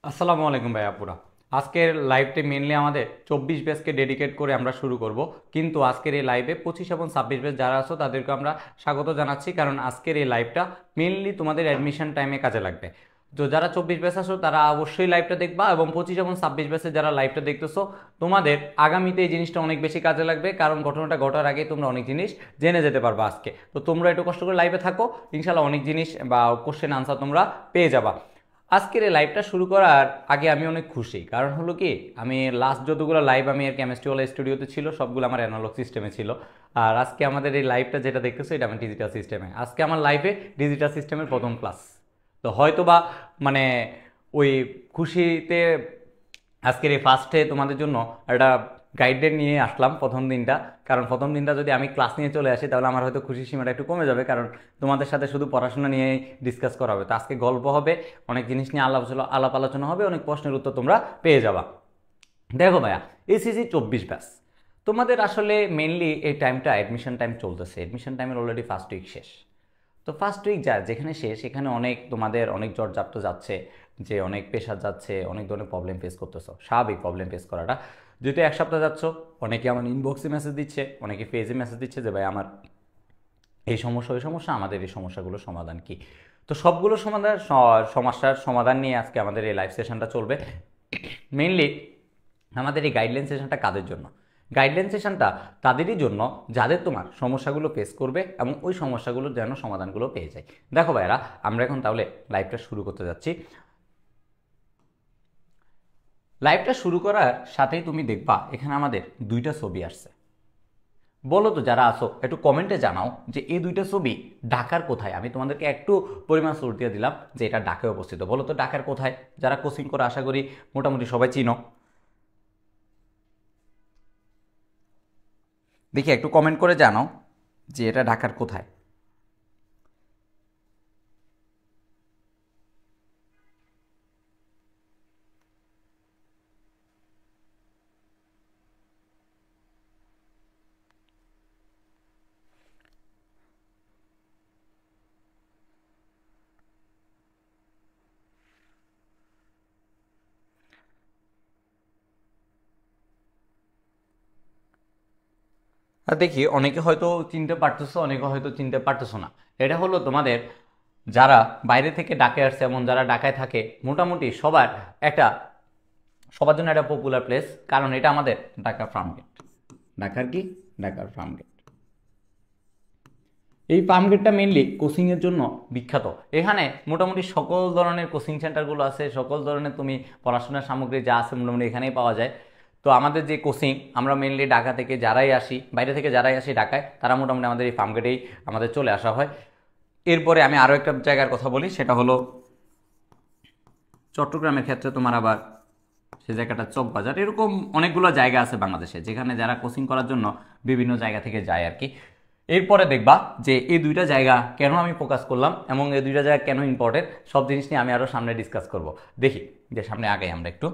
আসসালামু আলাইকুম ভাই আপুরা। আজকের লাইভটি মেনলি আমাদের 24 ব্যাচকে ডেডিকেট করে আমরা শুরু করব, কিন্তু আজকের এই লাইভে 25 এবং 26 ব্যাচ যারা আছো তাদেরকে আমরা স্বাগত জানাচ্ছি, কারণ আজকের এই লাইভটা মেনলি তোমাদের অ্যাডমিশন টাইমে কাজে লাগবে। তো যারা 24 ব্যাচ আছো তারা অবশ্যই লাইভটা দেখবা, এবং 25 এবং 26 ব্যাচে যারা লাইভটা দেখতেছো তোমাদের আগামীতে এই জিনিসটা অনেক বেশি কাজে লাগবে, কারণ ঘটনাটা ঘটার আগে তোমরা অনেক জিনিস জেনে যেতে পারবা আজকে। তো তোমরা একটু কষ্ট করে লাইভে থাকো, ইনশাল্লাহ অনেক জিনিস বা কোশ্চেন আনসার তোমরা পেয়ে যাবা। আজকের এই লাইভটা শুরু করার আগে আমি অনেক খুশি, কারণ হলো কি, আমি লাস্ট যতগুলো লাইভ আমি এর কেমিস্ট্রি ওয়ালা স্টুডিওতে ছিল সবগুলো আমার অ্যানালগ সিস্টেমে ছিল। আর আজকে আমাদের এই লাইভটা যেটা দেখতেছো এটা আমি ডিজিটাল সিস্টেমে, আজকে আমার লাইভে ডিজিটাল সিস্টেমের প্রথম ক্লাস। তো হয়তো বা মানে ওই খুশিতে আজকের এই ফার্স্টে তোমাদের জন্য একটা গাইডলাইন নিয়ে আসলাম প্রথম দিনটা, কারণ প্রথম দিনটা যদি আমি ক্লাস নিয়ে চলে আসি তাহলে আমার হয়তো খুশির সীমাটা একটু কমে যাবে, কারণ তোমাদের সাথে শুধু পড়াশোনা নিয়ে ডিসকাস করা হবে। তো আজকে গল্প হবে, অনেক জিনিস নিয়ে আলাপ আলোচনা হবে, অনেক প্রশ্নের উত্তর তোমরা পেয়ে যাবা। দেখো ভাইয়া, এসিসি 24 ব্যাচ তোমাদের আসলে মেনলি এই টাইমটা অ্যাডমিশন টাইম চলতেছে, অ্যাডমিশন টাইমের অলরেডি ফার্স্ট উইক শেষ। তো ফার্স্ট উইক যা যেখানে শেষ সেখানে অনেক তোমাদের অনেক জ্বরজাপ্ত যাচ্ছে, যে অনেক প্রেশার যাচ্ছে, অনেক ধরনের প্রবলেম ফেস করতেছো, স্বাভাবিক প্রবলেম ফেস করাটা। যেহেতু এক সপ্তাহ যাচ্ছ, অনেকে আমার ইনবক্সে মেসেজ দিচ্ছে, অনেকে পেজে মেসেজ দিচ্ছে যে ভাই আমার এই সমস্যা ওই সমস্যা, আমাদের এই সমস্যাগুলোর সমাধান কি। তো সবগুলো সমস্যার সমাধান নিয়ে আজকে আমাদের এই লাইভ সেশনটা চলবে। মেইনলি আমাদের এই গাইডলাইন সেশনটা কাদের জন্য? গাইডলাইন সেশনটা তাদেরই জন্য যাদের তোমার সমস্যাগুলো ফেস করবে এবং ওই সমস্যাগুলোর যেন সমাধানগুলো পেয়ে যায়। দেখো ভাইরা, আমরা এখন তাহলে লাইভটা শুরু করতে যাচ্ছি। লাইভটা শুরু করার সাথেই তুমি দেখবা এখানে আমাদের দুইটা ছবি আসছে। বলো তো যারা আসো একটু কমেন্টে জানাও যে এই দুইটা ছবি ঢাকার কোথায়। আমি তোমাদেরকে একটু পরিমাণ সোর্স দিয়ে দিলাম যে এটা ঢাকায় অবস্থিত। বলো তো ঢাকার কোথায়? যারা কোচিং করে আশা করি মোটামুটি সবাই চিনো। দেখি একটু কমেন্ট করে জানাও যে এটা ঢাকার কোথায়। আর দেখি অনেকে হয়তো চিনতে পারতেছো, অনেকে হয়তো চিনতে পারতেছো না। এটা হলো তোমাদের যারা বাইরে থেকে ডাকে আসছে এবং যারা ঢাকায় থাকে, মোটামুটি একটা সবার জন্য একটা পপুলার প্লেস, কারণ এটা আমাদের ঢাকা ফার্মগেট। ঢাকার কি? ঢাকার ফার্মগেট। এই ফার্মগেটটা মেইনলি কোচিংয়ের জন্য বিখ্যাত। এখানে মোটামুটি সকল ধরনের কোচিং সেন্টারগুলো আছে, সকল ধরনের তুমি পড়াশোনার সামগ্রী যা আছে মোটামুটি এখানেই পাওয়া যায়। তো আমাদের যে কোচিং, আমরা মেইনলি ঢাকা থেকে যারাই আসি, বাইরে থেকে যারাই আসি ঢাকায়, তারা মোটামুটি আমাদের এই ফার্মগেটেই আমাদের চলে আসা হয়। এরপরে আমি আরও একটা জায়গার কথা বলি, সেটা হলো চট্টগ্রামের ক্ষেত্রে তোমার আবার সে জায়গাটা চকবাজার। এরকম অনেকগুলো জায়গা আছে বাংলাদেশে যেখানে যারা কোচিং করার জন্য বিভিন্ন জায়গা থেকে যায় আর কি। এরপরে দেখবা যে এই দুইটা জায়গা কেন আমি ফোকাস করলাম এবং এই দুইটা জায়গা কেন ইম্পর্টেন্ট, সব জিনিস নিয়ে আমি আরও সামনে ডিসকাস করব। দেখি যে সামনে আগে আমরা একটু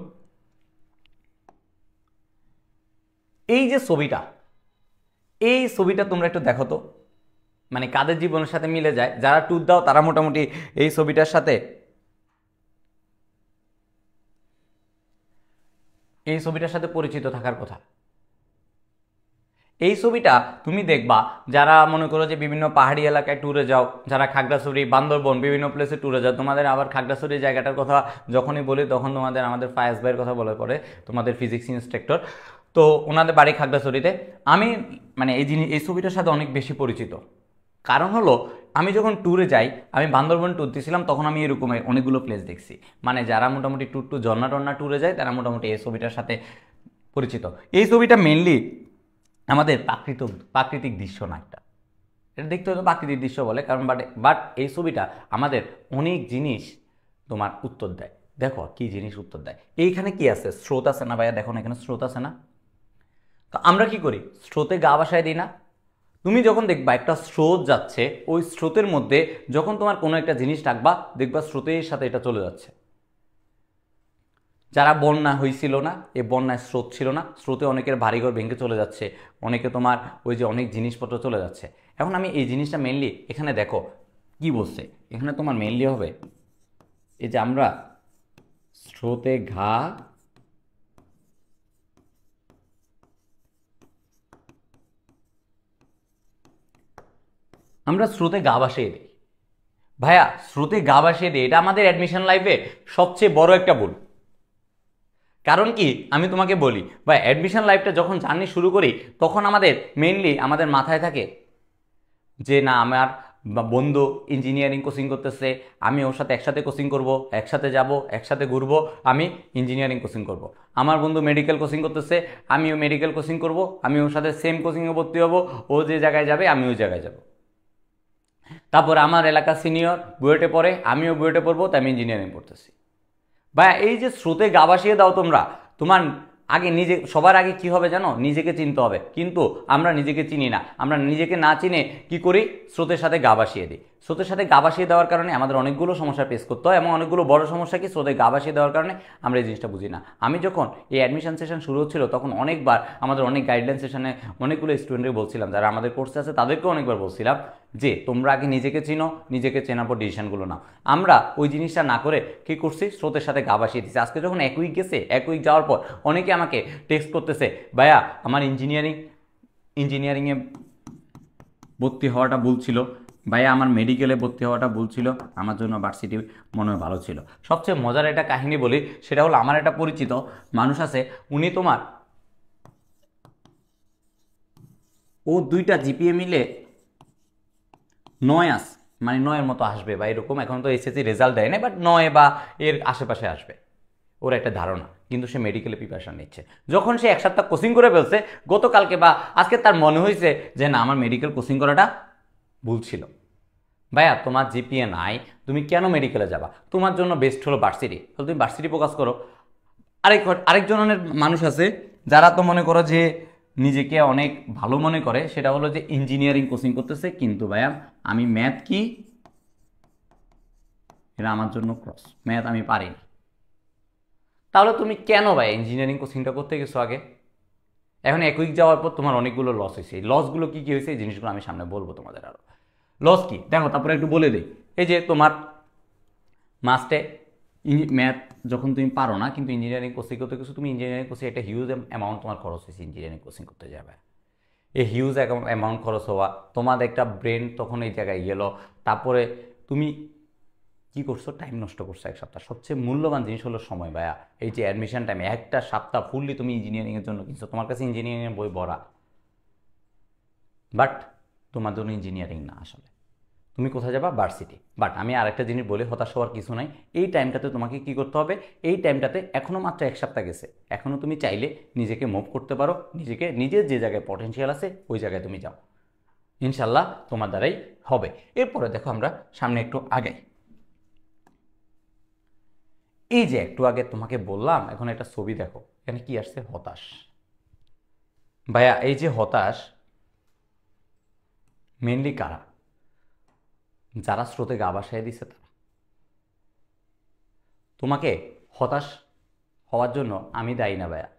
এই যে ছবিটা, এই ছবিটা তোমরা একটু দেখো তো, মানে কাদের জীবনের সাথে মিলে যায়। যারা ট্যুর দাও তারা মোটামুটি এই ছবিটার সাথে পরিচিত থাকার কথা। এই ছবিটা তুমি দেখবা যারা মনে করো যে বিভিন্ন পাহাড়ি এলাকায় ট্যুরে যাও, যারা খাগড়াছড়ি, বান্দরবন বিভিন্ন প্লেসে ট্যুরে যাও, তোমাদের আবার খাগড়াছড়ি জায়গাটার কথা যখনই বলি তখন তোমাদের আমাদের ফায়াজ ভাইয়ের কথা বলে পড়ে, তোমাদের ফিজিক্স ইন্সট্রাক্টর। তো ওনাদের বাড়ি খাগড়াছড়িতে। আমি মানে এই ছবিটার সাথে অনেক বেশি পরিচিত, কারণ হলো আমি যখন ট্যুরে যাই, আমি বান্দরবন ট্যুর দিয়েছিলাম, তখন আমি এরকম অনেকগুলো প্লেস দেখছি। মানে যারা মোটামুটি ঝর্ণা টর্না ট্যুরে যায় তারা মোটামুটি এই ছবিটার সাথে পরিচিত। এই ছবিটা মেনলি আমাদের প্রাকৃতিক দৃশ্য না একটা, এটা দেখতে হয়তো প্রাকৃতিক দৃশ্য বলে, কারণ বাট এই ছবিটা আমাদের অনেক জিনিস তোমার উত্তর দেয়। দেখো কি জিনিস উত্তর দেয়। এইখানে কি আছে? স্রোত আছে না ভাইয়া? দেখো না এখানে স্রোত আছে না? তো আমরা কি করি? স্রোতে গা ভাসায় দিই না? তুমি যখন দেখবা একটা স্রোত যাচ্ছে, ওই স্রোতের মধ্যে যখন তোমার কোনো একটা জিনিস রাখবা, দেখবা স্রোতের সাথে এটা চলে যাচ্ছে। যারা বন্যা হয়েছিল না, এই বন্যায় স্রোত ছিল না, স্রোতে অনেকের বাড়িঘর ভেঙে চলে যাচ্ছে, অনেকে তোমার ওই যে অনেক জিনিসপত্র চলে যাচ্ছে। এখন আমি এই জিনিসটা মেনলি এখানে দেখো কি বলছে, এখানে তোমার মেনলি হবে এই যে আমরা স্রোতে ঘা আমরা স্রোতে গা ভাসিয়ে দিই। ভাইয়া স্রোতে গা ভাসিয়ে দিই, এটা আমাদের অ্যাডমিশন লাইফে সবচেয়ে বড় একটা ভুল। কারণ কি আমি তোমাকে বলি ভাই, অ্যাডমিশন লাইফটা যখন জার্নি শুরু করি তখন আমাদের মেইনলি আমাদের মাথায় থাকে যে না আমার বন্ধু ইঞ্জিনিয়ারিং কোচিং করতেছে, আমি ওর সাথে একসাথে কোচিং করব, একসাথে যাব, একসাথে ঘুরবো, আমি ইঞ্জিনিয়ারিং কোচিং করব। আমার বন্ধু মেডিকেল কোচিং করতেছে, আমিও মেডিকেল কোচিং করব, আমি ওর সাথে সেম কোচিংয়ে ভর্তি হব, ও যে জায়গায় যাবে আমি ওই জায়গায় যাব। তারপর আমার এলাকার সিনিয়র বুয়েটে পড়ে, আমিও বুয়েটে পড়বো, তাই আমি ইঞ্জিনিয়ারিং পড়তেছি। বা এই যে স্রোতে গা ভাসিয়ে দাও তোমরা, তোমার আগে নিজে সবার আগে কি হবে জানো, নিজেকে চিনতে হবে। কিন্তু আমরা নিজেকে চিনি না, আমরা নিজেকে না চিনে কি করি, স্রোতের সাথে গা ভাসিয়ে দিই। স্রোতের সাথে গা ভাসিয়ে দেওয়ার কারণে আমাদের অনেকগুলো সমস্যা ফেস করতে হয়, এবং অনেকগুলো বড় সমস্যা কি স্রোতে গা ভাসিয়ে দেওয়ার কারণে আমরা এই জিনিসটা বুঝি না। আমি যখন এই অ্যাডমিশন সেশন শুরু হচ্ছিল তখন অনেকবার আমাদের অনেক গাইডলাইন সেশনে অনেকগুলো স্টুডেন্টকে বলছিলাম, যারা আমাদের কোর্সে আছে তাদেরকেও অনেকবার বলছিলাম যে তোমরা আগে নিজেকে চিনো, নিজেকে চেনার পর ডিসিশনগুলো নাও। আমরা ওই জিনিসটা না করে কি করছি, স্রোতের সাথে গা ভাসিয়ে দিচ্ছি। আজকে যখন এক উইক গেছে, এক উইক যাওয়ার পর অনেকে আমাকে টেক্সট করতেছে, ভাইয়া আমার ইঞ্জিনিয়ারিংয়ে ভর্তি হওয়াটা ভুল ছিল, ভাইয়া আমার মেডিকেলে ভর্তি হওয়াটা ভুল ছিল, আমার জন্য ভার্সিটি মনে হয় ভালো ছিল। সবচেয়ে মজার একটা কাহিনী বলি, সেটা হলো আমার একটা পরিচিত মানুষ আছে, উনি তোমার ও 2টা জিপিএ মিলে 9 মানে 9-এর মতো আসবে বা এরকম, এখন তো এসএসসি রেজাল্ট দেয় না, বাট 9 বা এর আশেপাশে আসবে ওর একটা ধারণা। কিন্তু সে মেডিকেলে প্রিপারেশন নিচ্ছে। যখন সে 1 সপ্তাহ কোচিং করে ফেলছে, গতকালকে বা আজকে তার মনে হয়েছে যে না আমার মেডিকেল কোচিং করাটা ভুল ছিল। ভাইয়া তোমার জিপিএ নাই, তুমি কেন মেডিকেলে যাবা? তোমার জন্য বেস্ট হলো ভার্সিটি, তাহলে তুমি ভার্সিটি ফোকাস করো। আরেক ধরনের মানুষ আছে যারা তো মনে করো যে নিজেকে অনেক ভালো মনে করে, সেটা হলো যে ইঞ্জিনিয়ারিং কোচিং করতেছে, কিন্তু ভাইয়া আমি ম্যাথ কি, এটা আমার জন্য ক্রস, ম্যাথ আমি পারি না। তাহলে তুমি কেন ভাই ইঞ্জিনিয়ারিং কোচিংটা করতে গেছো আগে? এখন এক উইক যাওয়ার পর তোমার অনেকগুলো লস হয়েছে। এই লসগুলো কী কী হয়েছে, এই জিনিসগুলো আমি সামনে বলবো তোমাদের। আরও লস কি দেখো, তারপরে একটু বলে দিই। এই যে তোমার মাস্টে ম্যাথ যখন তুমি পারো না, কিন্তু ইঞ্জিনিয়ারিং কোচিং করতে গেছো, তুমি ইঞ্জিনিয়ারিং কোচিং একটা হিউজ অ্যামাউন্ট তোমার খরচ হয়েছে ইঞ্জিনিয়ারিং কোচিং করতে যাবে। এই হিউজ অ্যামাউন্ট খরচ হওয়া, তোমাদের একটা ব্রেন তখন এই জায়গায় গেলো। তারপরে তুমি কি করছো, টাইম নষ্ট করছো 1 সপ্তাহ। সবচেয়ে মূল্যবান জিনিস হলো সময় ভাইয়া। এই যে অ্যাডমিশন টাইমে 1 সপ্তাহ ফুললি তুমি ইঞ্জিনিয়ারিংয়ের জন্য কিনছো, তোমার কাছে ইঞ্জিনিয়ারিংয়ের বই ভরা, বাট তোমার জন্য ইঞ্জিনিয়ারিং না, আসলে তুমি কোথায় যাবা, ভার্সিটি। বাট আমি আরেকটা জিনিস বলি, হতাশ হওয়ার কিছু নাই। এই টাইমটাতে তোমাকে কি করতে হবে, এই টাইমটাতে এখনও মাত্র 1 সপ্তাহ গেছে, এখনও তুমি চাইলে নিজেকে মুভ করতে পারো, নিজের যে জায়গায় পটেনশিয়াল আছে ওই জায়গায় তুমি যাও, ইনশাল্লাহ তোমার দ্বারাই হবে। এরপরে দেখো আমরা সামনে একটু আগাই। এই যে একটু আগে তোমাকে বললাম, এখন একটা ছবি দেখো, এখানে কি আসছে, হতাশ। ভাইয়া এই যে হতাশ, মেনলি কারা? যারা স্রোতে গা ভাসায় দিছে তারা। তোমাকে হতাশ হওয়ার জন্য আমি দায়ী না ভাইয়া,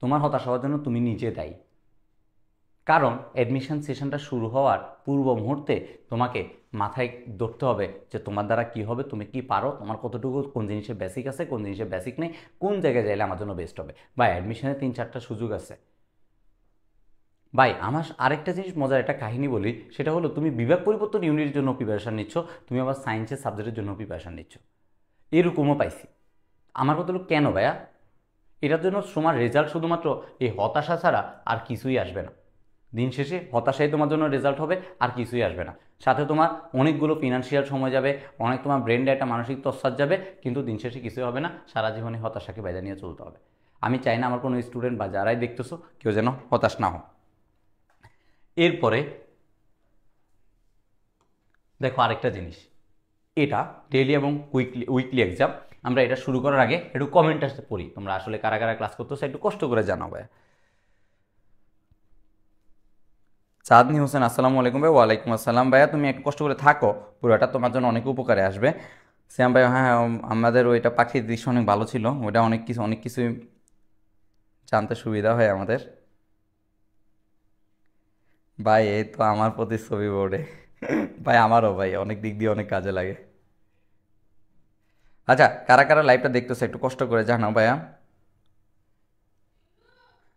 তোমার হতাশ হওয়ার জন্য তুমি নিজে দায়ী। কারণ অ্যাডমিশন সেশনটা শুরু হওয়ার পূর্ব মুহূর্তে তোমাকে মাথায় ধরতে হবে যে তোমার দ্বারা কি হবে, তুমি কি পারো, তোমার কতটুকু কোন জিনিসের বেসিক আছে, কোন জিনিসের বেসিক নেই, কোন জায়গায় যাইলে আমার জন্য বেস্ট হবে। বা অ্যাডমিশনে 3-4টা সুযোগ আছে। ভাই আমার আরেকটা জিনিস মজার একটা কাহিনী বলি, সেটা হলো তুমি বিভাগ পরিবর্তন ইউনিটের জন্য প্রিপারেশান নিচ্ছ, তুমি আবার সায়েন্সের সাবজেক্টের জন্য প্রিপারেশান নিচ্ছ, এরকমও পাইছি। আমার কথা হলো কেন ভাইয়া? এটার জন্য তোমার রেজাল্ট শুধুমাত্র এই হতাশা ছাড়া আর কিছুই আসবে না। দিন শেষে হতাশাই তোমার জন্য রেজাল্ট হবে, আর কিছুই আসবে না। সাথে তোমার অনেকগুলো ফিনান্সিয়াল সময় যাবে, অনেক তোমার ব্রেনটা একটা মানসিক তস্বাদ যাবে, কিন্তু দিন শেষে কিছুই হবে না। সারা জীবনে হতাশাকে বাইরে নিয়ে চলতে হবে। আমি চাই না আমার কোনো স্টুডেন্ট বা যারাই দেখতেছো কেউ যেন হতাশ না হোক। এরপরে দেখো আরেকটা জিনিস, এটা ডেইলি এবং উইকলি এক্সাম। আমরা এটা শুরু করার আগে একটু কমেন্ট আসতে পড়ি, তোমরা আসলে কারা কারা ক্লাস করতেছো একটু কষ্ট করে জানাবে। চাঁদনি হোসেন আসসালামু আলাইকুম ভাই। ওয়ালাইকুম আসসালাম ভাইয়া, তুমি একটু কষ্ট করে থাকো, পুরোটা তোমার জন্য অনেক উপকারে আসবে। শ্যাম ভাই হ্যাঁ, আমাদের ওইটা পাখির দৃশ্য অনেক ভালো ছিল, ওইটা অনেক কিছু জানতে সুবিধা হয় আমাদের। ভাই এই তো আমার প্রতিচ্ছবি বোর্ডে ভাই, আমারও ভাই অনেক দিক দিয়ে অনেক কাজে লাগে। আচ্ছা, কারা কারা লাইভটা দেখতেছে একটু কষ্ট করে জানাও ভাইয়া,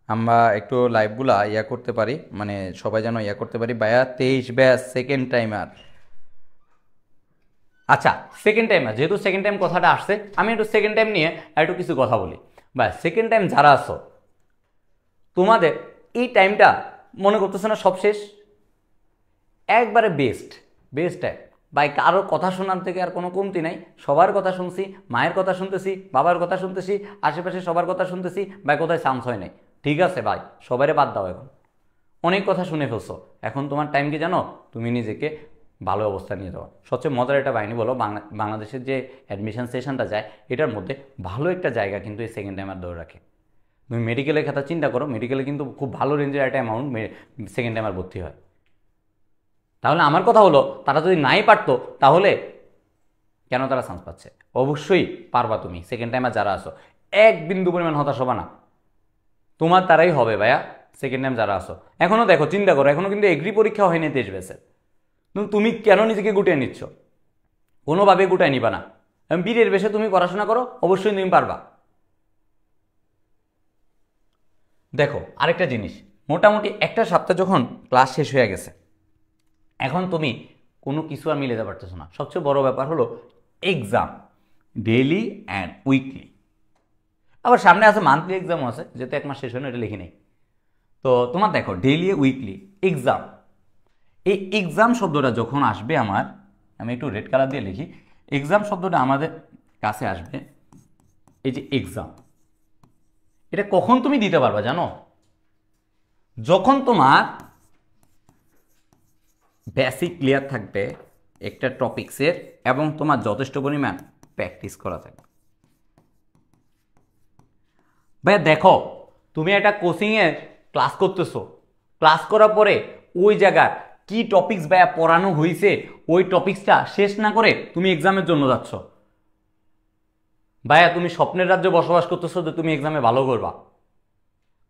আমরা একটু লাইভগুলা ইয়া করতে পারি, মানে সবাই যেন ইয়া করতে পারি। ভাইয়া 23 ব্যাচ সেকেন্ড টাইমার। আচ্ছা, সেকেন্ড টাইমার যেহেতু সেকেন্ড টাইম কথাটা আসছে, আমি একটু সেকেন্ড টাইম নিয়ে একটু কিছু কথা বলি। ভাই সেকেন্ড টাইম যারা আছো, তোমাদের এই টাইমটা মনে করতেছে না সব শেষ, একবারে বেস্ট বেস্ট টাইম ভাই। কারোর কথা শোনার থেকে আর কোনো কমতি নাই, সবার কথা শুনছি, মায়ের কথা শুনতেছি, বাবার কথা শুনতেছি, আশেপাশে সবার কথা শুনতেছি। ভাই কোথায় চান্স হয় নাই, ঠিক আছে ভাই, সবারে বাদ দাও, এখন অনেক কথা শুনে ফেলছো, এখন তোমার টাইম কি জানো, তুমি নিজেকে ভালো অবস্থা নিয়ে যাওয়া। সবচেয়ে মজার একটা বাহিনী বলো, বাংলাদেশের যে অ্যাডমিশন সেশনটা যায়, এটার মধ্যে ভালো একটা জায়গা কিন্তু এই সেকেন্ড টাইমার ধরে রাখে। তুমি মেডিকেলের কথা চিন্তা করো, মেডিকেলে কিন্তু খুব ভালো রেঞ্জের একটা অ্যামাউন্ট সেকেন্ড টাইমার ভর্তি হয়। তাহলে আমার কথা হলো, তারা যদি নাই পারতো তাহলে কেন তারা চান্স পাচ্ছে? অবশ্যই পারবা তুমি, সেকেন্ড টাইমার যারা আসো, এক বিন্দু পরিমাণ হতাশ হবা না, তোমার দ্বারাই হবে ভাইয়া। সেকেন্ড টাইম যারা আসো, এখনো দেখো, চিন্তা করো, এখনো কিন্তু এগ্রি পরীক্ষা হয়নি 23 বেসের, তুমি কেন নিজেকে গুটিয়ে নিচ্ছ? কোনোভাবে গুটায় নিবা না। বীরের বেশে তুমি পড়াশোনা করো, অবশ্যই তুমি পারবা। দেখো আরেকটা জিনিস, মোটামুটি একটা সপ্তাহ যখন ক্লাস শেষ হয়ে গেছে, এখন তুমি কোনো কিছু আর মিলে যেতে পারতেছো না। সবচেয়ে বড় ব্যাপার হলো এক্সাম, ডেইলি অ্যান্ড উইকলি, আবার সামনে আছে মান্থলি এক্সামও আছে, যেহেতু এক মাস শেষ হয় না, এটা লিখি নেই। তো তোমার দেখো ডেইলি উইকলি এক্সাম, এই এক্সাম শব্দটা যখন আসবে আমার, আমি একটু রেড কালার দিয়ে লিখি, এক্সাম শব্দটা আমাদের কাছে আসবে, এই যে এক্সাম, এটা কখন তুমি দিতে পারবা জানো? যখন তোমার বেসিক ক্লিয়ার থাকবে একটা টপিক্সের, এবং তোমার যথেষ্ট পরিমাণ প্র্যাকটিস করা থাকবে। ভাইয়া দেখো, তুমি একটা কোচিংয়ে ক্লাস করতেছো, ক্লাস করার পরে ওই জায়গার কি টপিক্স ভাইয়া পড়ানো হয়েছে, ওই টপিক্সটা শেষ না করে তুমি এক্সামের জন্য যাচ্ছ। ভাইয়া তুমি স্বপ্নের রাজ্যে বসবাস করতেছো যে তুমি এক্সামে ভালো করবা,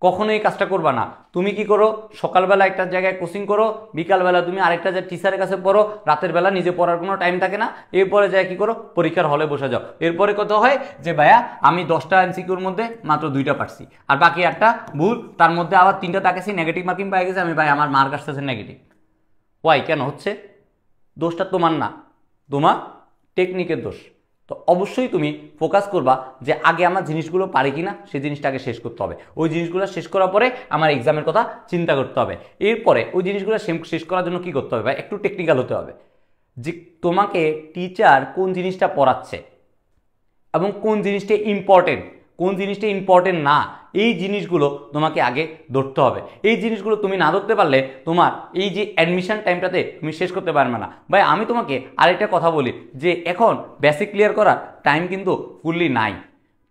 কখনো এই কাজটা করবা না। তুমি কি করো, সকালবেলা একটা জায়গায় কোচিং করো, বিকালবেলা তুমি আরেকটা যে টিচারের কাছে পড়ো, রাতের বেলা নিজে পড়ার কোনো টাইম থাকে না, এরপরে যায় কি করো, পরীক্ষার হলে বসে যাও। এরপরে কত হয় যে ভাইয়া আমি 10টা এমসিকিউর মধ্যে মাত্র 2টা পারছি, আর বাকি 8টা ভুল, তার মধ্যে আবার 3টা তাকেছি নেগেটিভ মার্কিং পাই গেছে, আমি ভাই আমার মার্ক আসতেছে নেগেটিভ। ওয়াই কেন হচ্ছে? দোষটা তোমার না, তোমার টেকনিকের দোষ। তো অবশ্যই তুমি ফোকাস করবা যে আগে আমার জিনিসগুলো পারি কিনা, সেই জিনিসটাকে শেষ করতে হবে। ওই জিনিসগুলো শেষ করার পরে আমার এক্সামের কথা চিন্তা করতে হবে। এরপরে ওই জিনিসগুলো শেষ করার জন্য কি করতে হবে ভাই, একটু টেকনিক্যাল হতে হবে, যে তোমাকে টিচার কোন জিনিসটা পড়াচ্ছে এবং কোন জিনিসটা ইম্পর্টেন্ট, কোন জিনিসটা ইম্পর্টেন্ট না, এই জিনিসগুলো তোমাকে আগে ধরতে হবে। এই জিনিসগুলো তুমি না ধরতে পারলে তোমার এই যে অ্যাডমিশন টাইমটাতে তুমি শেষ করতে পারবে না। ভাই আমি তোমাকে আরেকটা কথা বলি, যে এখন বেসিক ক্লিয়ার করার টাইম কিন্তু ফুললি নাই।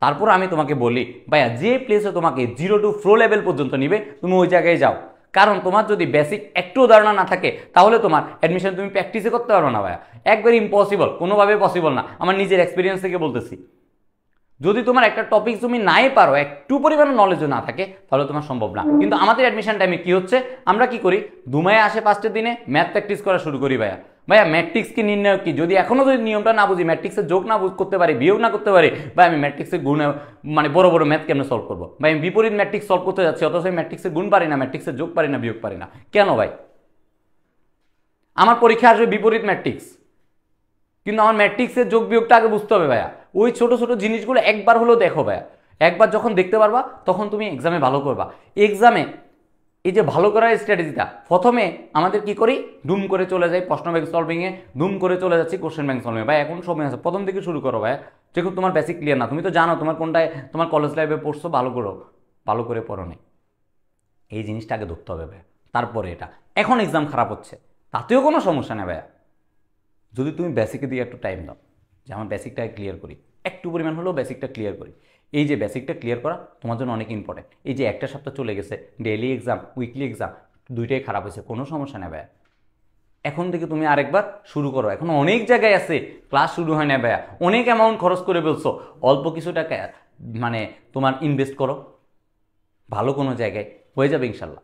তারপর আমি তোমাকে বলি ভাইয়া, যে প্লেসে তোমাকে 0 to প্রো লেভেল পর্যন্ত নিবে তুমি ওই জায়গায় যাও। কারণ তোমার যদি বেসিক একটু ধারণা না থাকে, তাহলে তোমার অ্যাডমিশন তুমি প্র্যাকটিসে করতে পারবে না ভাইয়া, একবারে ইম্পসিবল, কোনোভাবে পসিবল না, আমার নিজের এক্সপিরিয়েন্স থেকে বলতেছি। যদি তোমার একটা টপিক তুমি নাই পারো, একটু পরিমাণ নলেজও না থাকে, তাহলে তোমার সম্ভব না। কিন্তু আমাদের অ্যাডমিশন টাইমে কি হচ্ছে, আমরা কি করি, ধুমায় আসে 5টের দিনে ম্যাথ প্র্যাকটিস করা শুরু করি। ভাইয়া ভাইয়া ম্যাট্রিক্স কি নির্ণয় কি, যদি এখনো যদি নিয়মটা না বুঝি, ম্যাট্রিক্সের যোগ না করতে পারি, বিয়োগ না করতে পারি, ভাই আমি ম্যাট্রিক্সের গুণ মানে বড় বড় ম্যাথ কেমনে সলভ করবো? ভাই আমি বিপরীত ম্যাট্রিক্স সলভ করতে যাচ্ছি, অথচ আমি ম্যাট্রিক্সের গুণ পারি না, ম্যাট্রিক্সের যোগ পারি না, বিয়োগ পারি না, কেন ভাই? আমার পরীক্ষা আসবে বিপরীত ম্যাট্রিক্স, কিন্তু আমার ম্যাট্রিক্সের যোগ বিয়োগটা আগে বুঝতে হবে ভাইয়া। ওই ছোট ছোট জিনিসগুলো একবার হলেও দেখো ভাইয়া, একবার যখন দেখতে পারবা তখন তুমি এক্সামে ভালো করবা। এক্সামে এই যে ভালো করার স্ট্র্যাটেজিটা, প্রথমে আমাদের কি করি, ডুম করে চলে যাই প্রশ্ন ব্যাংক সলভিংয়ে, ডুম করে চলে যাচ্ছি কোশ্চেন ব্যাংক সলভিংয়ে। ভাই এখন সময় আছে, প্রথম থেকে শুরু করো ভাইয়া, যেহেতু তোমার বেসিক ক্লিয়ার না, তুমি তো জানো তোমার কোনটায় তোমার কলেজ লাইফে পড়ছো, ভালো করো, ভালো করে পড়ো নেই, এই জিনিসটা আগে ধরতে হবে ভাইয়া। তারপরে এটা, এখন এক্সাম খারাপ হচ্ছে তাতেও কোনো সমস্যা নেই ভাইয়া, যদি তুমি বেসিকে দিয়ে একটু টাইম দাও, যে আমার বেসিকটা ক্লিয়ার করি, একটু পরিমাণ হলেও বেসিকটা ক্লিয়ার করি। এই যে বেসিকটা ক্লিয়ার করা তোমার জন্য অনেক ইম্পর্টেন্ট। এই যে একটা সপ্তাহ চলে গেছে, ডেইলি এক্সাম উইকলি এক্সাম দুইটাই খারাপ হয়েছে, কোনো সমস্যা নেই ভাইয়া, এখন থেকে তুমি আরেকবার শুরু করো। এখন অনেক জায়গায় আছে ক্লাস শুরু হয় না ভাইয়া, অনেক অ্যামাউন্ট খরচ করে ফেলছো, অল্প কিছু টাকা মানে তোমার ইনভেস্ট করো ভালো কোনো জায়গায়, হয়ে যাবে ইনশাল্লাহ।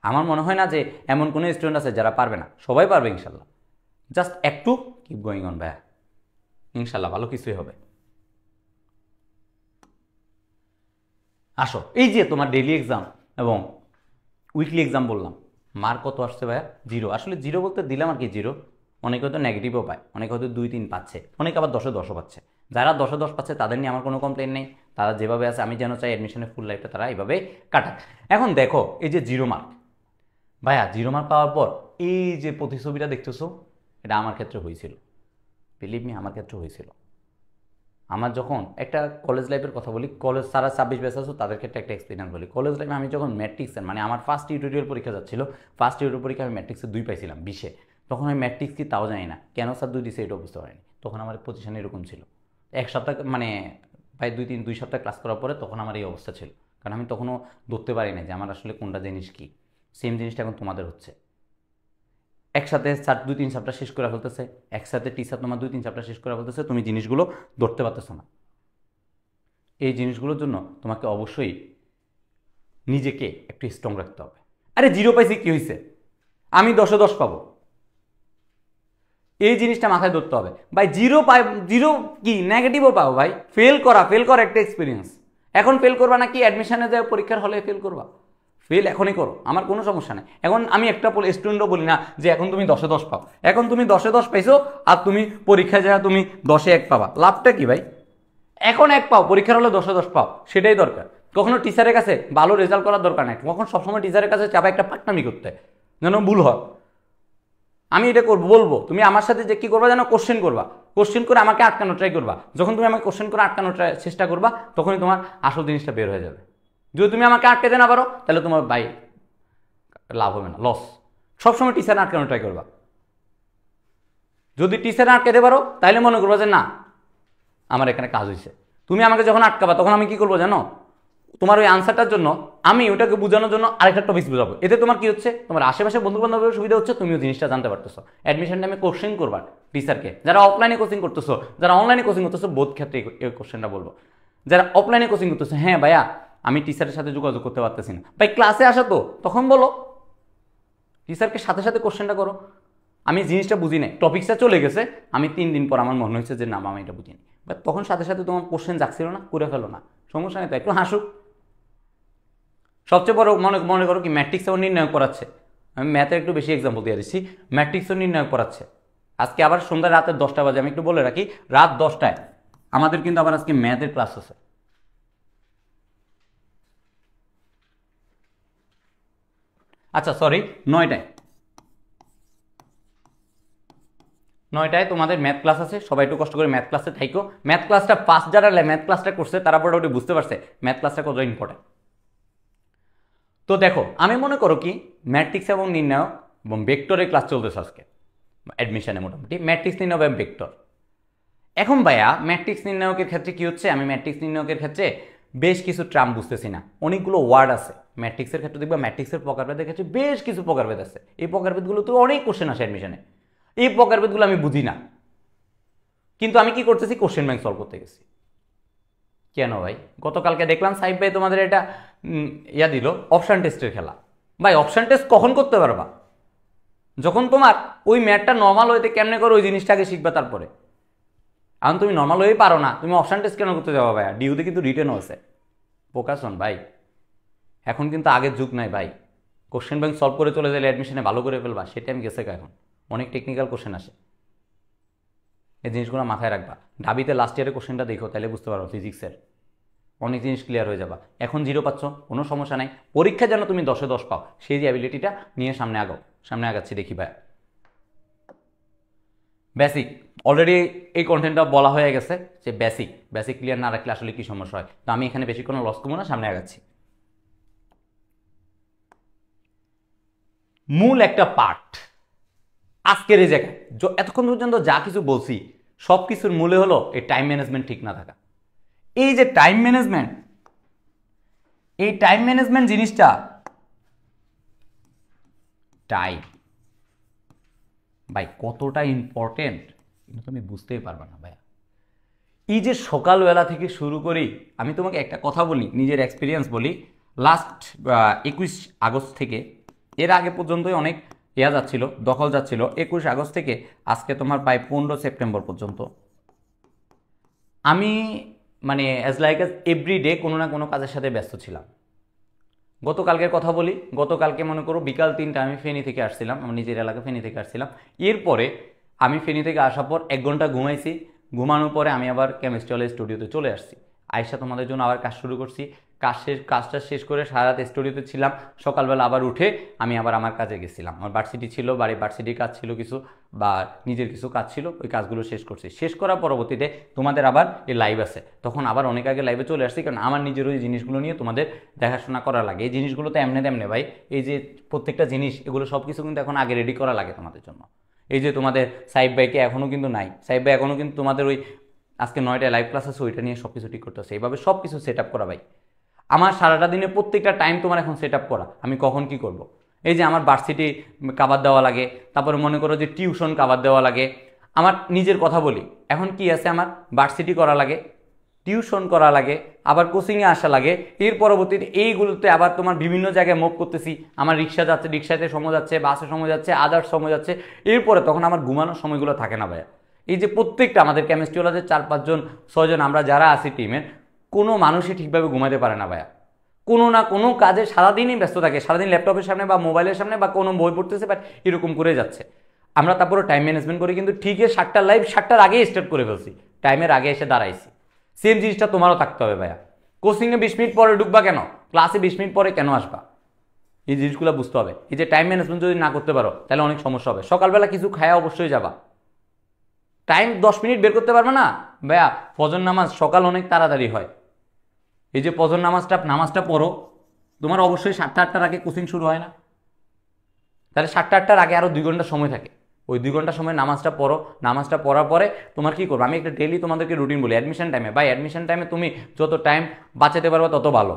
আমার মনে হয় না যে এমন কোনো স্টুডেন্ট আছে যারা পারবে না, সবাই পারবে ইনশাল্লাহ, জাস্ট একটু কিপ গোয়িং অন ভাইয়া। ইনশাল্লাহ ভালো কিছুই হবে। আসো, এই যে তোমার ডেইলি এক্সাম এবং উইকলি এক্সাম বললাম, মার্ক কত আসছে ভাইয়া? 0। আসলে 0 বলতে দিলাম আর কি 0। অনেকে হয়তো নেগেটিভও পায়, অনেকে হয়তো 2-3 পাচ্ছে, অনেকে আবার 10-10ও পাচ্ছে। যারা 10-10 পাচ্ছে তাদের নিয়ে আমার কোনো কমপ্লেন নেই। তারা যেভাবে আছে, আমি যেন চাই অ্যাডমিশনের ফুল লাইফটা তারা এইভাবে কাটাক। এখন দেখো, এই যে 0 মার্ক, ভাইয়া 0 মার্ক পাওয়ার পর এই যে প্রতিছবিটা দেখতেছো, এটা আমার ক্ষেত্রে হয়েছিল। বিলিভ মি, আমার ক্ষেত্রে হয়েছিল। আমার যখন একটা কলেজ লাইফের কথা বলি, কলেজ সারা 26 ব্যাচ আছো তাদের ক্ষেত্রে একটা এক্সপিরিয়েন্স বলি। কলেজ লাইফে আমি যখন ম্যাট্রিক্সের মানে আমার ফার্স্ট টিউটোরিয়াল পরীক্ষা যাচ্ছিল, ফার্স্ট টিউটোরিয়াল পরীক্ষা আমি ম্যাট্রিক্সে 2 পাইছিলাম 20-এ। তখন আমি ম্যাট্রিক্স কি তাও জানি না, কেন স্যার 2 দিছে এটা বুঝতে পারিনি। তখন আমার পজিশন এরকম ছিল। এক সপ্তাহ মানে প্রায় 2 সপ্তাহ ক্লাস করার পরে তখন আমার এই অবস্থা ছিল, কারণ আমি তখনও ধরতে পারি না যে আমার আসলে কোনটা জিনিস কী। সেম জিনিসটা এখন তোমাদের হচ্ছে। একসাথে স্যার 2-3 চ্যাপ্টার শেষ করে ফেলতেছে, একসাথে টিচার তোমার 2-3 চ্যাপ্টার শেষ করে ফেলতেছে, তুমি জিনিসগুলো ধরতে পারতেছো না। এই জিনিসগুলোর জন্য তোমাকে অবশ্যই নিজেকে একটু স্ট্রং রাখতে হবে। আরে 0 পাইছি কি হয়েছে, আমি 10-10 পাবো, এই জিনিসটা মাথায় ধরতে হবে ভাই। 0 পাই, 0 কি নেগেটিভও পাবো ভাই। ফেল করা একটা এক্সপিরিয়েন্স। এখন ফেল করবা নাকি অ্যাডমিশনে যায় পরীক্ষার হলে ফেল করবা? ফেল এখনই করো, আমার কোনো সমস্যা নেই। এখন আমি একটা স্টুডেন্টও বলি না যে এখন তুমি 10-10 পাও। এখন তুমি 10-10 পাইছো আর তুমি পরীক্ষায় যা তুমি 10-1 পাবা, লাভটা কি ভাই? এখন 1 পাও, পরীক্ষার হলে 10-10 পাও, সেটাই দরকার। কখনো টিচারের কাছে ভালো রেজাল্ট করার দরকার নেই, কখন সবসময় টিচারের কাছে চাপা একটা পাকনামি করতে যেন ভুল হয়। আমি এটা করবো বলবো, তুমি আমার সাথে যে কি করবা যেন কোশ্চেন করবা, কোশ্চেন করে আমাকে আটকানো ট্রাই করবা। যখন তুমি আমাকে কোশ্চেন করে আটকানো চেষ্টা করবা, তখনই তোমার আসল জিনিসটা বের হয়ে যাবে। যদি তুমি আমাকে আটকাতে না পারো, তাহলে তোমার ভাই লাভ হবে না, লস। সবসময় টিচার আটকানো ট্রাই করবা। যদি টিচার আটকাতে পারো, তাহলে মনে করবা যে না, আমার এখানে কাজ হয়েছে। তুমি আমাকে যখন আটকাবা, তখন আমি কি করবো জানো? তোমার ওই আনসারটার জন্য আমি ওটাকে বোঝানোর জন্য আরেকটা টপিক বোঝাবো। এতে তোমার কি হচ্ছে, তোমার আশেপাশে বন্ধু বান্ধবের সুবিধা হচ্ছে, তুমিও জিনিসটা জানতে পারতেছো। অ্যাডমিশন টাইমে কোশ্চেন করবা টিচারকে, যারা অফলাইনে কোচিং করতেছো, যারা অনলাইনে কোচিং করতেছো, বোধ ক্ষেত্রে এই কোশ্চেনটা বলবো। যারা অফলাইনে কোচিং করতেছো, হ্যাঁ ভাইয়া আমি টিচারের সাথে যোগাযোগ করতে পারতেছি না ভাই, ক্লাসে আসা তো, তখন বলো টিচারকে সাথে সাথে কোশ্চেনটা করো। আমি জিনিসটা বুঝি নাই, টপিকসটা চলে গেছে, আমি 3 দিন পর আমার মনে হয়েছে যে না আমি এটা বুঝিনি, বাট তখন সাথে সাথে তোমার কোশ্চেন যাচ্ছিল না, করে ফেলো না, সমস্যা নেই তো, একটু হাসুক। সবচেয়ে বড় মনে করো কি ম্যাট্রিক্সও নির্ণয় করাচ্ছে, আমি ম্যাথের একটু বেশি এক্সাম্পল দিয়ে দিচ্ছি, ম্যাট্রিক্সও নির্ণয় করাচ্ছে। আজকে আবার সন্ধ্যা রাতের 10টা বাজে, আমি একটু বলে রাখি, রাত 10টায় আমাদের কিন্তু আবার আজকে ম্যাথের ক্লাস আছে। আচ্ছা সরি, 9টায় তোমাদের ম্যাথ ক্লাস আছে, সবাই একটু কষ্ট করে ম্যাথ ক্লাসে থাইকো। ম্যাথ ক্লাসটা ফার্স্ট যারা ম্যাথ ক্লাসটা করছে তারা মোটামুটি বুঝতে পারছে ম্যাথ ক্লাসটা কত ইম্পর্টেন্ট। তো দেখো, আমি মনে করো কি ম্যাট্রিক্স এবং নির্ণয় এবং ভেক্টরের ক্লাস চলতেছে আজকে অ্যাডমিশনে, মোটামুটি ম্যাট্রিক্স নির্ণয় এবং ভেক্টর। এখন ভাইয়া ম্যাট্রিক্স নির্ণায়কের ক্ষেত্রে কি হচ্ছে, আমি ম্যাট্রিক্স নির্ণায়কের ক্ষেত্রে বেশ কিছু ট্রাম বুঝতেছি না, অনেকগুলো ওয়ার্ড আছে। ম্যাট্রিক্সের ক্ষেত্রে দেখবা ম্যাট্রিক্সের প্রকারভেদের ক্ষেত্রে বেশ কিছু প্রকারভেদ আছে, এই প্রকারভেদগুলো তো অনেক কোশ্চেন আসে অ্যাডমিশনে, এই প্রকারভেদগুলো আমি বুঝি না, কিন্তু আমি কি করতেছি, কোশ্চেন ব্যাংক সলভ করতে গেছি। কেন ভাই? গতকালকে দেখলাম সাইব ভাই তোমাদের এটা দিল অপশান টেস্টের খেলা। ভাই অপশান টেস্ট কখন করতে পারবা? যখন তোমার ওই ম্যাথটা নর্মাল ওয়েতে কেমনে করো ওই জিনিসটাকে শিখবা তারপরে। এখন তুমি নর্মাল ওয়েই পারো না, তুমি অপশান টেস্ট কেন করতে যাবো ভাইয়া? ডিউতে কিন্তু রিটেনও আছে। ফোকাস অন ভাই, এখন কিন্তু আগের যুগ নাই ভাই। কোশ্চেন ব্যাংক সলভ করে চলে গেলে অ্যাডমিশনে ভালো করে ফেলবা, সেটা আমি গেছে এখন অনেক টেকনিক্যাল কোশ্চেন আসে, এই জিনিসগুলো মাথায় রাখবা। ঢাবিতে লাস্ট ইয়ারের কোশ্চেনটা দেখো, তাহলে বুঝতে পারো ফিজিক্সের অনেক জিনিস ক্লিয়ার হয়ে যাবা। এখন 0 পাচ্ছ, কোনো সমস্যা নাই, পরীক্ষা যেন তুমি 10-10 পাও, সেই যে অ্যাবিলিটিটা নিয়ে সামনে আগাও। সামনে আগাচ্ছি দেখি ভাই। বেসিক অলরেডি এই কন্টেন্টটা বলা হয়ে গেছে যে বেসিক ক্লিয়ার না রাখলে আসলে কি সমস্যা হয়, তো আমি এখানে বেশি কোনো লস করবো না, সামনে আগাচ্ছি। মূল একটা পার্ট আজকের এই জায়গায়, এতক্ষণ পর্যন্ত যা কিছু বলছি সব কিছুর মূলে হলো এই টাইম ম্যানেজমেন্ট ঠিক না থাকা। এই যে টাইম ম্যানেজমেন্ট, এই টাইম ম্যানেজমেন্ট জিনিসটা, টাইম ভাই কতটা ইম্পর্টেন্ট এটা তুমি বুঝতেই পারবা না ভাইয়া। এই যে সকালবেলা থেকে শুরু করি, আমি তোমাকে একটা কথা বলি, নিজের এক্সপিরিয়েন্স বলি, লাস্ট 21 আগস্ট থেকে, এর আগে পর্যন্তই অনেক যাচ্ছিল, দখল যাচ্ছিল। 21 আগস্ট থেকে আজকে তোমার প্রায় 15 সেপ্টেম্বর পর্যন্ত আমি মানে অ্যাজ লাইক অ্যাজ এভরিডে কোনো না কোনো কাজের সাথে ব্যস্ত ছিলাম। গতকালকের কথা বলি, গতকালকে মনে করো বিকাল 3টা আমি ফেনী থেকে আসছিলাম, আমার নিজের এলাকা ফেনী থেকে আসছিলাম। এরপরে আমি ফেনী থেকে আসার পর 1 ঘন্টা ঘুমাইছি, ঘুমানোর পরে আমি আবার কেমিস্ট্রি হলের স্টুডিওতে চলে আসছি। আয়সা তোমাদের জন্য আবার কাজ শুরু করছি, কাজটা শেষ করে সারা রাত স্টুডিওতে ছিলাম। সকালবেলা আবার উঠে আমি আবার আমার কাজে গেছিলাম, আমার ভার্সিটি ছিল, ভার্সিটির কাজ ছিল কিছু, বা নিজের কিছু কাজ ছিল, ওই কাজগুলো শেষ করছি। শেষ করার পরবর্তীতে তোমাদের আবার এই লাইভ আছে, তখন আবার অনেক আগে লাইভে চলে আসছি, কারণ আমার নিজের ওই জিনিসগুলো নিয়ে তোমাদের দেখাশোনা করা লাগে। এই জিনিসগুলো তো এমনি তেমনি ভাই, এই যে প্রত্যেকটা জিনিস এগুলো সব কিছু কিন্তু এখন আগে রেডি করা লাগে তোমাদের জন্য। এই যে তোমাদের সাইব ভাইকে এখনও কিন্তু নাই, সাইব ভাই এখনও কিন্তু তোমাদের ওই আজকে 9টায় লাইভ ক্লাস আছে, ওইটা নিয়ে সব কিছু ঠিক করতেছে, এইভাবে সব কিছু সেট আপ করা ভাই। আমার সারাটা দিনে প্রত্যেকটা টাইম তোমার এখন সেট আপ করা, আমি কখন কি করব। এই যে আমার ভার্সিটি কাভার দেওয়া লাগে, তারপরে মনে করো যে টিউশন কাভার দেওয়া লাগে। আমার নিজের কথা বলি, এখন কি আছে, আমার ভার্সিটি করা লাগে, টিউশন করা লাগে, আবার কোচিংয়ে আসা লাগে। এর পরবর্তীতে এইগুলোতে আবার তোমার বিভিন্ন জায়গায় মুভ করতেছি, আমার রিক্সা যাচ্ছে, রিক্সাতে সময় যাচ্ছে, বাসে সময় যাচ্ছে, আদার্স সময় যাচ্ছে। এরপরে তখন আমার ঘুমানোর সময়গুলো থাকে না ভাইয়া। এই যে প্রত্যেকটা আমাদের কেমিস্ট্রিওয়ালাদের 4-5 জন 6 জন আমরা যারা আছি টিমের, কোনো মানুষই ঠিকভাবে ঘুমাতে পারে না ভাইয়া। কোনো না কোনো কাজে সারাদিনই ব্যস্ত থাকে, সারাদিন ল্যাপটপের সামনে বা মোবাইলের সামনে বা কোনো বই পড়তেছে, বাট এরকম করে যাচ্ছে। আমরা তারপরে টাইম ম্যানেজমেন্ট করি, কিন্তু ঠিকই 7টার লাইভ 7টার আগেই স্টার্ট করে ফেলছি, টাইমের আগে এসে দাঁড়াইছি। সেম জিনিসটা তোমারও থাকতে হবে ভাইয়া। কোচিংয়ে 20 মিনিট পরে ঢুকবা কেন, ক্লাসে 20 মিনিট পরে কেন আসবা, এই জিনিসগুলো বুঝতে হবে। এই যে টাইম ম্যানেজমেন্ট যদি না করতে পারো তাহলে অনেক সমস্যা হবে। সকালবেলা কিছু খায়া অবশ্যই যাবা, টাইম 10 মিনিট বের করতে পারবে না ভাইয়া। ফজর নামাজ সকাল অনেক তাড়াতাড়ি হয়, এই যে ফজর নামাজটা পড়ো, তোমার অবশ্যই 7টা-8টার আগে কোচিং শুরু হয় না, তাহলে 7টা-8টার আগে আরও 2 ঘন্টা সময় থাকে। ওই 2 ঘন্টা সময় নামাজটা পড়ো, নামাজটা পড়ার পরে তোমার কি করবো, আমি একটা ডেইলি তোমাদেরকে রুটিন বলি। অ্যাডমিশন টাইমে ভাই, অ্যাডমিশন টাইমে তুমি যত টাইম বাঁচাতে পারবে তত ভালো।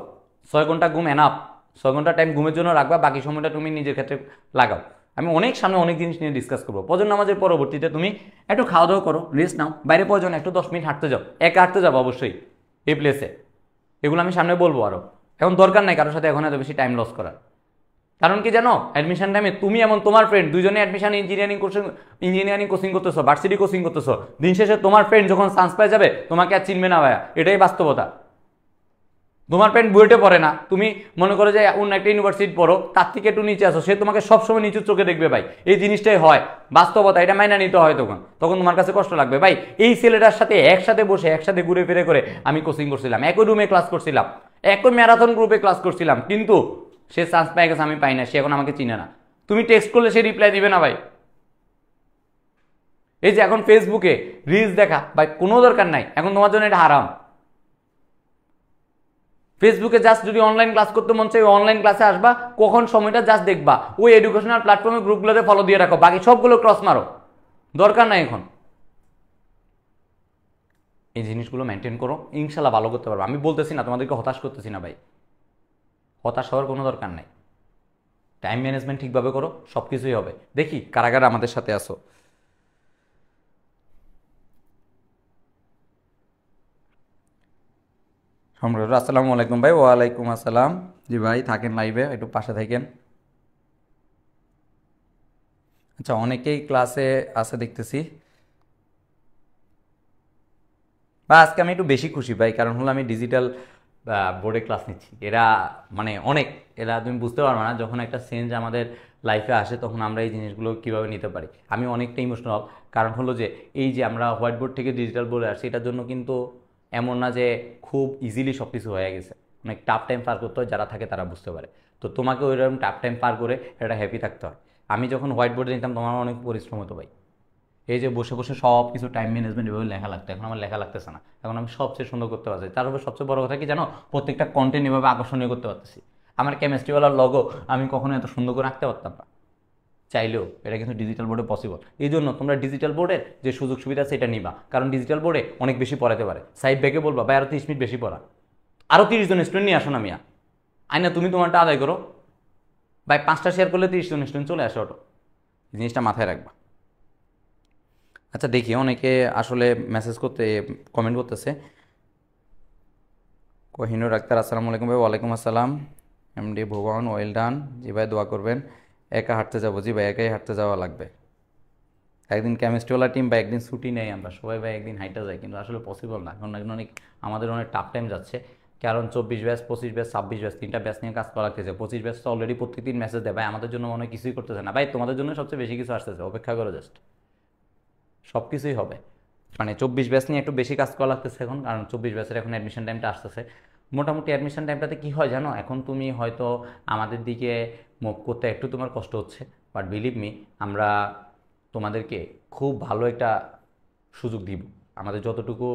6 ঘন্টা ঘুম এনাফ, 6 ঘন্টা টাইম ঘুমের জন্য রাখবা, বাকি সময়টা তুমি নিজের ক্ষেত্রে লাগাও। আমি সামনে অনেক জিনিস নিয়ে ডিসকাস করবো। ফজর নামাজের পরবর্তীতে তুমি একটু খাওয়া দাওয়া করো, রেস্ট নাও, বাইরে প্রয়োজন একটু 10 মিনিট হাঁটতে যাও, একা হাঁটতে যাবো অবশ্যই এই প্লেসে। এগুলো আমি সামনে বলবো আরও, এখন দরকার নাই কারোর সাথে এখন এত বেশি টাইম লস করার। কারণ কি জানো, অ্যাডমিশন টাইমে তুমি এমন তোমার ফ্রেন্ড দুজনে অ্যাডমিশন ইঞ্জিনিয়ারিং কোচিং করতেছো, ভার্সিটি কোচিং করতেছো, দিন শেষে তোমার ফ্রেন্ড যখন চান্স পেয়ে যাবে তোমাকে আর চিনবে না ভাইয়া, এটাই বাস্তবতা। তোমার ফ্রেন্ড বুয়েটে পড়ে না, তুমি মনে করো যে অন্য একটা ইউনিভার্সিটি পড়ো, তার থেকে একটু নিচে আসো, সে তোমাকে সবসময় নিচু চোখে দেখবে ভাই। এই জিনিসটাই হয় বাস্তবতা, এটা মাইনা নিতে হয়। তখন তখন তোমার কাছে কষ্ট লাগবে ভাই। এই ছেলেটার সাথে একসাথে বসে একসাথে ঘুরে ফিরে করে আমি কোচিং করছিলাম, একই রুমে ক্লাস করছিলাম, একই ম্যারাথন গ্রুপে ক্লাস করছিলাম, কিন্তু সে চান্স পেয়ে গেছে, আমি পাই না, সে এখন আমাকে চিনে না। তুমি টেক্সট করলে সে রিপ্লাই দিবে না ভাই। এই যে এখন ফেসবুকে রিলস দেখা ভাই কোনো দরকার নাই, এখন তোমার জন্য এটা হারাম। ফেসবুকে জাস্ট যদি অনলাইন ক্লাস করতে মন চাই অনলাইন ক্লাসে আসবা, কখন সময়টা জাস্ট দেখবা, ওই এডুকেশনাল প্ল্যাটফর্মে গ্রুপগুলোতে ফলো দিয়ে রাখো, বাকি সবগুলো ক্রস মারো, দরকার নাই এখন। এই জিনিসগুলো মেনটেন করো, ইনশাল্লাহ ভালো করতে পারবো। আমি বলতেছি না, তোমাদেরকে হতাশ করতেছি না ভাই, হতাশ হওয়ার কোনো দরকার নাই। টাইম ম্যানেজমেন্ট ঠিকভাবে করো, সব কিছুই হবে। দেখি কারাগার আমাদের সাথে আসো। সম্রাট আসসালামু আলাইকুম ভাই। ওয়ালাইকুম আসসালাম। জি ভাই, থাকেন লাইভে, একটু পাশে থাকেন। আচ্ছা, অনেকেই ক্লাসে আছে দেখতেছি। বা আজকে আমি একটু বেশি খুশি ভাই, কারণ হলো আমি ডিজিটাল বোর্ডে ক্লাস নিচ্ছি। এরা মানে অনেক, এরা তুমি বুঝতে পারবে না, যখন একটা চেঞ্জ আমাদের লাইফে আসে তখন আমরা এই জিনিসগুলো কীভাবে নিতে পারি। আমি অনেকটা ইমোশনাল, কারণ হলো যে এই যে আমরা হোয়াইট বোর্ড থেকে ডিজিটাল বোর্ডে আসছি, এটার জন্য কিন্তু এমন না যে খুব ইজিলি সব কিছু হয়ে গেছে, অনেক টাফ টাইম পার করতে হয়, যারা থাকে তারা বুঝতে পারে। তো তোমাকে ওইরকম টাফ টাইম পার করে এটা হ্যাপি থাকতে হয়। আমি যখন হোয়াইট বোর্ডে নিতাম তোমার অনেক পরিশ্রম হতো ভাই, এই যে বসে বসে সব কিছু টাইম ম্যানেজমেন্ট এভাবে লেখা লাগতো, এখন আমার লেখা লাগতেছে না, এখন আমি সবচেয়ে সুন্দর করতে পারছি। তার উপর সবচেয়ে বড় কথা কি জানো, প্রত্যেকটা কন্টেন্ট এভাবে আকর্ষণীয় করতে পারতেছি। আমার কেমিস্ট্রিওয়ালার লগো আমি কখনো এত সুন্দর করে আঁকতে পারতাম না, চাইলেও। এটা কিন্তু ডিজিটাল বোর্ডে পসিবল। এই জন্য তোমরা ডিজিটাল বোর্ডের যে সুযোগ সুবিধা আছে এটা নিবা, কারণ ডিজিটাল বোর্ডে অনেক বেশি পড়াতে পারে। সাইড ব্যাগে বলবা ভাই আরও 30 মিনিট বেশি পড়া, আরও 30 জন স্টুডেন্ট নিয়ে আসো না মিয়া, আইনা তুমি তোমারটা আদায় করো ভাই। 5টা শেয়ার করলে 30 জন স্টুডেন্ট চলে আসে অটো, জিনিসটা মাথায় রাখবা। আচ্ছা দেখি, অনেকে আসলে মেসেজ করতে কমেন্ট করতেছে। কোহিনুর আক্তার আসসালামু আলাইকুম ভাই। ওয়ালাইকুম আসসালাম। এমডি ভুবন ওয়েল ডান। জি ভাই দোয়া করবেন। একা হাঁটতে যাবো, জি ভাই একাই হাঁটতে যাওয়া লাগবে। একদিন কেমিস্ট্রিওয়ালা টিম বা একদিন ছুটি নেই আমরা সবাই ভাই একদিন হাইটা যাই, কিন্তু আসলে পসিবল না, কারণ এখন অনেক আমাদের অনেক টাফ টাইম যাচ্ছে। কারণ 24 ব্যাচ, 25 ব্যাচ, 26 ব্যাচ, 3টা ব্যাচ নিয়ে কাজ করা লাগতেছে। 25 ব্যাচ তো অলরেডি প্রত্যেকদিন মেসেজ দেয় ভাই আমাদের জন্য মনে হয় কিছুই করতেছে না। ভাই তোমাদের জন্য সবচেয়ে বেশি কিছু আসতেছে, অপেক্ষা করো জাস্ট, সব কিছুই হবে। মানে 24 ব্যাচ নিয়ে একটু বেশি কাজ করা লাগতেছে এখন, কারণ 24 ব্যাচের এখন অ্যাডমিশন টাইমটা আসতেছে। মোটামুটি অ্যাডমিশন টাইমটাতে কী হয় জানো, এখন তুমি হয়তো আমাদের দিকে মুভ করতে একটু তোমার কষ্ট হচ্ছে, বাট বিলিভ মি আমরা তোমাদেরকে খুব ভালো একটা সুযোগ দিব। আমাদের যতটুকু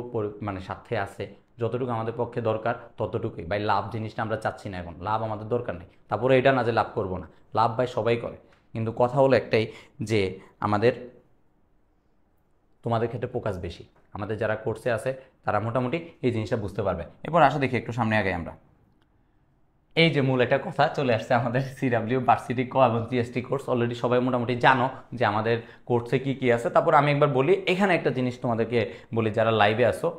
মানে সাথে আছে, যতটুকু আমাদের পক্ষে দরকার ততটুকুই ভাই। লাভ জিনিসটা আমরা চাচ্ছি না এখন, লাভ আমাদের দরকার নেই। তারপরে এটা না যে লাভ করবো না, লাভ ভাই সবাই করে, কিন্তু কথা হলো একটাই যে আমাদের তোমাদের ক্ষেত্রে ফোকাস বেশি। আমাদের যারা কোর্সে আছে তারা মোটামুটি এই জিনিসটা বুঝতে পারবে। এরপর আসো দেখি একটু সামনে আগে আমরা, এই যে মূল একটা কথা চলে আসছে আমাদের সিডাব্লিউ ভার্সিটি ক এবং জিএসটি কোর্স। অলরেডি সবাই মোটামুটি জানো যে আমাদের কোর্সে কি কি আছে। তারপর আমি একবার বলি, এখানে একটা জিনিস তোমাদেরকে বলি যারা লাইভে আসো,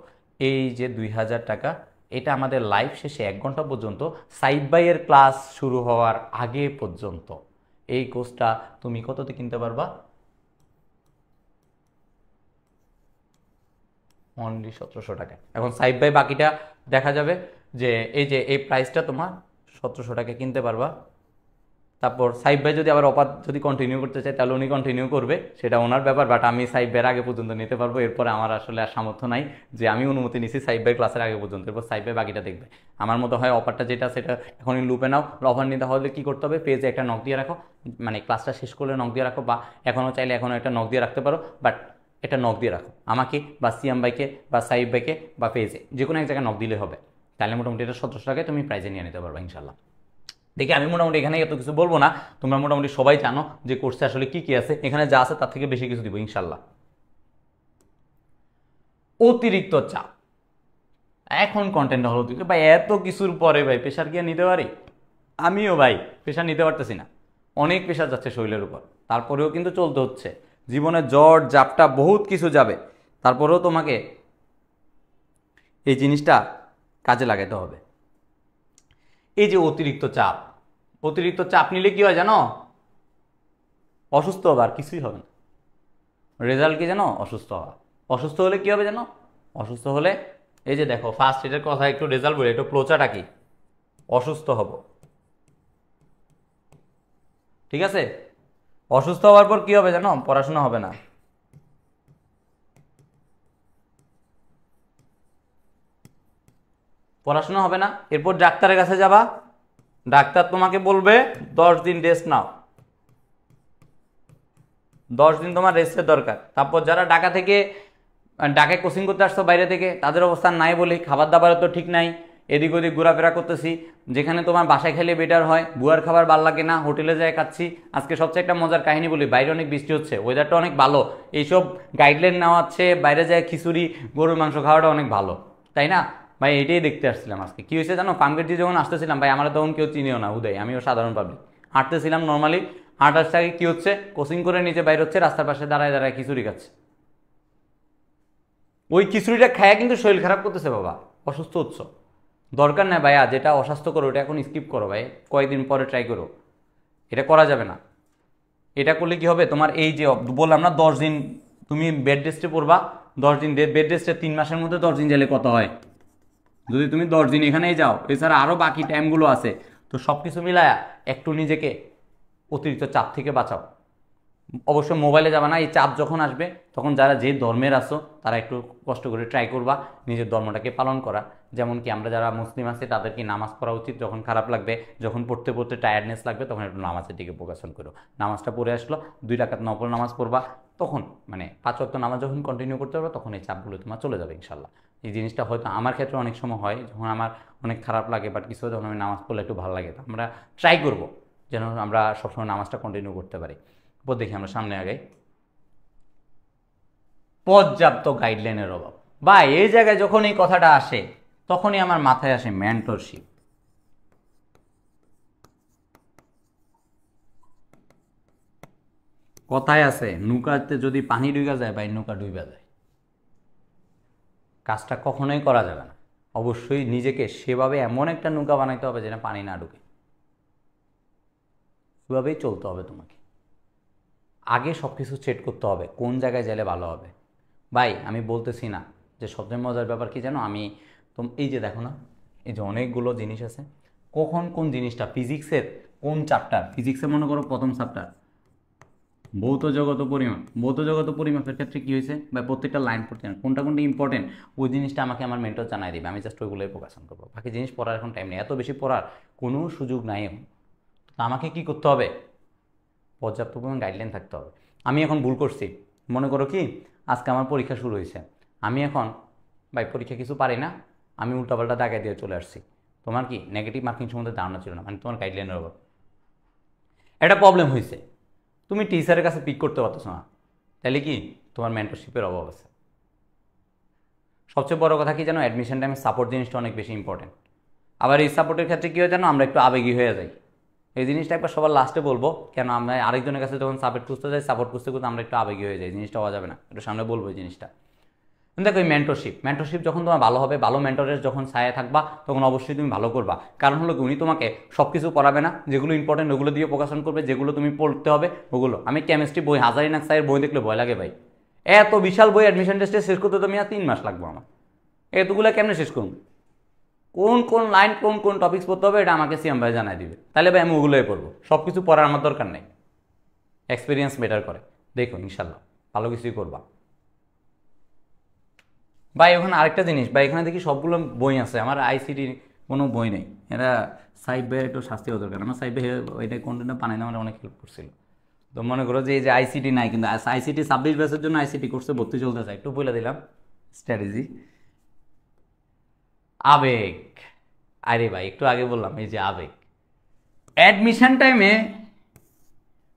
এই যে 2000 টাকা, এটা আমাদের লাইভ শেষে 1 ঘন্টা পর্যন্ত সাইড বাইয়ের ক্লাস শুরু হওয়ার আগে পর্যন্ত এই কোর্সটা তুমি কততে কিনতে পারবা? অনলি 1700 টাকায়। এখন সাইড বাই বাকিটা দেখা যাবে যে এই যে এই প্রাইসটা তোমার 1700 টাকা কিনতে পারবা। তারপর সাইব ভাই যদি আবার অপার যদি কন্টিনিউ করতে চায় তাহলে উনি কন্টিনিউ করবে, সেটা ওনার ব্যাপার। বাট আমি সাইব ভাইয়ের আগে পর্যন্ত নিতে পারবো, এরপরে আমার আসলে আর সামর্থ্য নাই যে আমি অনুমতি নিছি সাইব ভাই ক্লাসের আগে পর্যন্ত, এরপর সাইব ভাই বাকিটা দেখবে। আমার মতো হয় অফারটা যেটা সেটা এখনই লুপে নাও। অফার নিতে হলে কী করতে হবে, পেজে একটা নক দিয়ে রাখো, মানে ক্লাসটা শেষ করলে নক দিয়ে রাখো, বা এখনও চাইলে এখনও একটা নক দিয়ে রাখতে পারো, বাট এটা নক দিয়ে রাখো আমাকে বা সিয়াম ভাইকে বা সাইব ভাইকে বা পেজে যে কোনো এক জায়গায় নক দিলে হবে। তাহলে মোটামুটি এটা 1700 টাকায় তুমি প্রাইজে নিয়ে নিতে পারবে ইনশাল্লাহ। দেখি আমি মোটামুটি এখানে এত কিছু বলবো না, তোমরা মোটামুটি সবাই জানো যে কোর্সে আসলে কি কি আছে। এখানে যা আছে তার থেকে বেশি কিছু দিব ইনশাল্লাহ। অতিরিক্ত চাপ, এখন কন্টেন্ট হলো তুই ভাই এত কিছুর পরে ভাই প্রেশার কি আর নিতে পারি? আমিও ভাই প্রেশার নিতে পারতেছি না, অনেক প্রেশার যাচ্ছে শরীরের উপর, তারপরেও কিন্তু চলতে হচ্ছে। জীবনে জ্বর জাপটা বহুত কিছু যাবে, তারপরেও তোমাকে এই জিনিসটা কাজে লাগাতে হবে। এই যে অতিরিক্ত চাপ, অতিরিক্ত চাপ নিলে কি হয় জানো? অসুস্থ হবে, আর কিছুই হবে না। রেজাল্ট কি জানো? অসুস্থ হওয়া। অসুস্থ হলে কি হবে জানো? অসুস্থ হলে এই যে দেখো ফার্স্ট এটার কথা একটু রেজাল্ট বলি, একটু ফ্লোচার্ট আঁকি। অসুস্থ হব, ঠিক আছে? অসুস্থ হওয়ার পর কি হবে জানো? পড়াশোনা হবে না। পড়াশোনা হবে না, এরপর ডাক্তারের কাছে যাবা, ডাক্তার তোমাকে বলবে 10 দিন রেস্ট নাও, 10 দিন তোমার রেস্টের দরকার। তারপর যারা ঢাকা থেকে ঢাকায় কোচিং করতে আসছো বাইরে থেকে, তাদের অবস্থা নাই বলি, খাবার দাবারও তো ঠিক নাই, এদিক ওদিক ঘোরাফেরা করতেছি। যেখানে তোমার বাসায় খেলে বেটার হয়, বুয়ার খাবার ভাল লাগে না, হোটেলে যায় খাচ্ছি। আজকে সবচেয়ে একটা মজার কাহিনী বলি, বাইরে অনেক বৃষ্টি হচ্ছে, ওয়েদারটা অনেক ভালো, এইসব গাইডলাইন নেওয়া হচ্ছে, বাইরে যায় খিচুড়ি গরুর মাংস খাওয়াটা অনেক ভালো, তাই না ভাই? এটাই দেখতে আসছিলাম আজকে। কি হয়েছে জানো? পামগেট দিয়ে যখন আসতেছিলাম ভাই, আমরা তখন কেউ চিনিও না, উদয় আমিও সাধারণ পাবলিক, হাঁটতেছিলাম নর্মালি, হাঁটার আগে কি হচ্ছে, কোচিং করে নিচে বাইরে হচ্ছে, রাস্তার পাশে দাঁড়ায় দাঁড়ায় খিচুড়ি খাচ্ছে। ওই খিচুড়িটা খায়া কিন্তু শরীর খারাপ করতেছে বাবা, অসুস্থ হচ্ছ। দরকার নেই ভাইয়া, যেটা অস্বাস্থ্যকর ওটা এখন স্কিপ করো ভাই, কয়েকদিন পরে ট্রাই করো। এটা করা যাবে না। এটা করলে কি হবে, তোমার এই যে বললাম না 10 দিন তুমি বেড রেস্টে পড়বা, 10 দিন বেড রেস্টে 3 মাসের মধ্যে 10 দিন গেলে কত হয়? যদি তুমি 10 দিন এখানেই যাও, এছাড়া আরও বাকি টাইমগুলো আছে, তো সব কিছু মিলায়া একটু নিজেকে অতিরিক্ত চাপ থেকে বাঁচাও। অবশ্য মোবাইলে যাবে না, এই চাপ যখন আসবে তখন যারা যে ধর্মের আছো তারা একটু কষ্ট করে ট্রাই করবা নিজের ধর্মটাকে পালন করা। যেমন কি আমরা যারা মুসলিম আছি তাদের কি নামাজ পড়া উচিত, যখন খারাপ লাগবে, যখন পড়তে পড়তে টায়ার্ডনেস লাগবে, তখন একটু নামাজের দিকে ফোকাসন করো। নামাজটা পড়ে আসলো, 2 রাকাত নফল নামাজ পড়বা, তখন মানে 5 ওয়াক্ত নামাজ যখন কন্টিনিউ করতে পারবে তখন এই চাপগুলো তোমার চলে যাবে ইনশাল্লাহ। এই জিনিসটা হয়তো আমার ক্ষেত্রে অনেক সময় হয়, যখন আমার অনেক খারাপ লাগে বাট কিছু যখন আমি নামাজ পড়লে একটু ভালো লাগে, আমরা ট্রাই করবো যেন আমরা সবসময় নামাজটা কন্টিনিউ করতে পারি। এরপর দেখি আমরা সামনে আগে, পর্যাপ্ত গাইডলাইনের অভাব। বা এই জায়গায় যখন এই কথাটা আসে তখনই আমার মাথায় আসে মেন্টরশিপ। কথায় আছে নৌকাতে যদি পানি ডুইবা যায় বা নৌকা ডুইবা যায়, কাজটা কখনোই করা যাবে না। অবশ্যই নিজেকে সেভাবে এমন একটা নৌকা বানাইতে হবে যেটা পানি না ঢুকে, সেভাবেই চলতে হবে তোমাকে। আগে সব কিছু সেট করতে হবে কোন জায়গায় গেলে ভালো হবে। ভাই আমি বলতেছি না যে সবচেয়ে মজার ব্যাপার কি জানো, আমি এই যে দেখো না, এই যে অনেকগুলো জিনিস আছে, কখন কোন জিনিসটা ফিজিক্সের কোন চ্যাপ্টার, ফিজিক্সে মনে করো প্রথম চ্যাপ্টার ভৌত জগত পরিমাপের ক্ষেত্রে কী হয়েছে বা প্রত্যেকটা লাইন পড়তে কোনটা কোনটা ইম্পর্টেন্ট, ওই জিনিসটা আমাকে আমার মেন্টর জানাই দেবে, আমি জাস্ট ওইগুলোই ফোকাসন করবো, বাকি জিনিস পড়ার এখন টাইম নেই, এত বেশি পড়ার কোনো সুযোগ নাই। তো আমাকে কি করতে হবে, পর্যাপ্ত পরিমাণ গাইডলাইন থাকতে হবে। আমি এখন ভুল করছি, মনে করো কি আজকে আমার পরীক্ষা শুরু হয়েছে, আমি এখন ভাই পরীক্ষা কিছু পারি না, আমি উল্টাপাল্টা দাগাই দিয়ে চলে আসছি, তোমার কি নেগেটিভ মার্কিং সম্বন্ধে ধারণা ছিল না, মানে তোমার গাইডলাইনের অভাব, একটা প্রবলেম হয়েছে, তুমি টিচারের কাছে পিক করতে পারতেছো না, তাহলে কি তোমার মেন্টরশিপের অভাব আছে। সবচেয়ে বড় কথা কি জানো, অ্যাডমিশন টাইমে সাপোর্ট জিনিসটা অনেক বেশি ইম্পর্টেন্ট। আবার এই সাপোর্টের ক্ষেত্রে কী হয় জানো, আমরা একটু আবেগী হয়ে যাই, এই জিনিসটা একবার সবার লাস্টে বলবো, কেন আমরা আরেকজনের কাছে যখন সাপোর্ট খুঁজতে যাই, সাপোর্ট খুঁজতে খুঁজতে আমরা একটু আবেগী হয়ে যাই, জিনিসটা হওয়া যাবে না, একটু সামনে বলবো এই জিনিসটা। দেখো এই মেন্টরশিপ যখন তোমার ভালো হবে, ভালো মেন্টরের যখন ছায়া থাকবা, তখন অবশ্যই তুমি ভালো করবা। কারণ হলো উনি তোমাকে সব কিছু পড়াবে না, যেগুলো ইম্পর্টেন্ট ওগুলো দিয়ে প্রকাশন করবে, যেগুলো তুমি পড়তে হবে ওগুলো। আমি কেমিস্ট্রি বই হাজারিনাক স্যারের বই দেখলে ভয় লাগে ভাই, এত বিশাল বই অ্যাডমিশন টেস্টে শেষ করতে তো আমি আর 3 মাস লাগবো আমার, এতগুলো কেমনে শেষ করুন, কোন কোন লাইন কোন কোন টপিক্স পড়তে হবে এটা আমাকে সিএম ভাই জানাই দিবে, তাহলে ভাই আমি ওগুলোই পড়বো, সব কিছু পড়ার আমার দরকার নেই, এক্সপিরিয়েন্স বেটার করে। দেখো ইনশাল্লাহ ভালো কিছুই করবা। ভাই ওখানে আরেকটা জিনিস, ভাই এখানে দেখি সবগুলো বই আছে, আমার আইসিটির কোনো বই নেই, এরা সাইব ভাইয়ের একটু শাস্তি হওয়া দরকার, আমার সাইব ভাই ওইটা কন্টেন্টটা বানাই না, আমার অনেক হেল্প করছিল। তো মনে করো যে এই যে আইসিটি নাই, কিন্তু আইসিটি 26 ব্যাচের জন্য আইসিটি কোর্সে ভর্তি চলতে চাই, একটু বলে দিলাম স্ট্র্যাটেজি। আবেগ, আরে ভাই একটু আগে বললাম এই যে আবেগ, অ্যাডমিশন টাইমে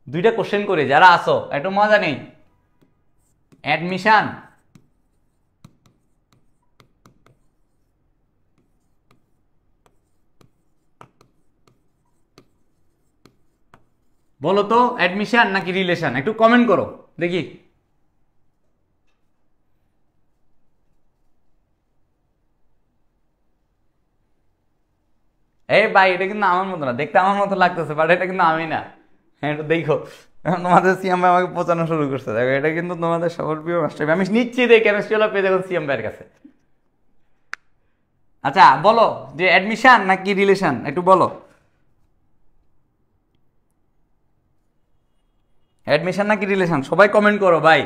2টা কোশ্চেন করে যারা আসো একটু মজা নেই, অ্যাডমিশন বলো তো অ্যাডমিশন নাকি রিলেশন, একটু কমেন্ট করো দেখি। এই ভাই এটা কিন্তু আমার মতো না, দেখতে আমার মতো লাগতেছে, বাট এটা কিন্তু আমি না, হ্যাঁ এটা দেখো, এখন তোমাদের সিএম ভাই আমাকে পচানো শুরু করছে, দেখো এটা কিন্তু তোমাদের সবার প্রিয় মাস্টার, আমি নিশ্চিত এই কেমিস্ট্রি হলো পেয়ে দেখুন সিএম ভাইয়ের কাছে। আচ্ছা বলো যে অ্যাডমিশন নাকি রিলেশন, একটু বলো অ্যাডমিশন নাকি রিলেশন, সবাই কমেন্ট করো ভাই,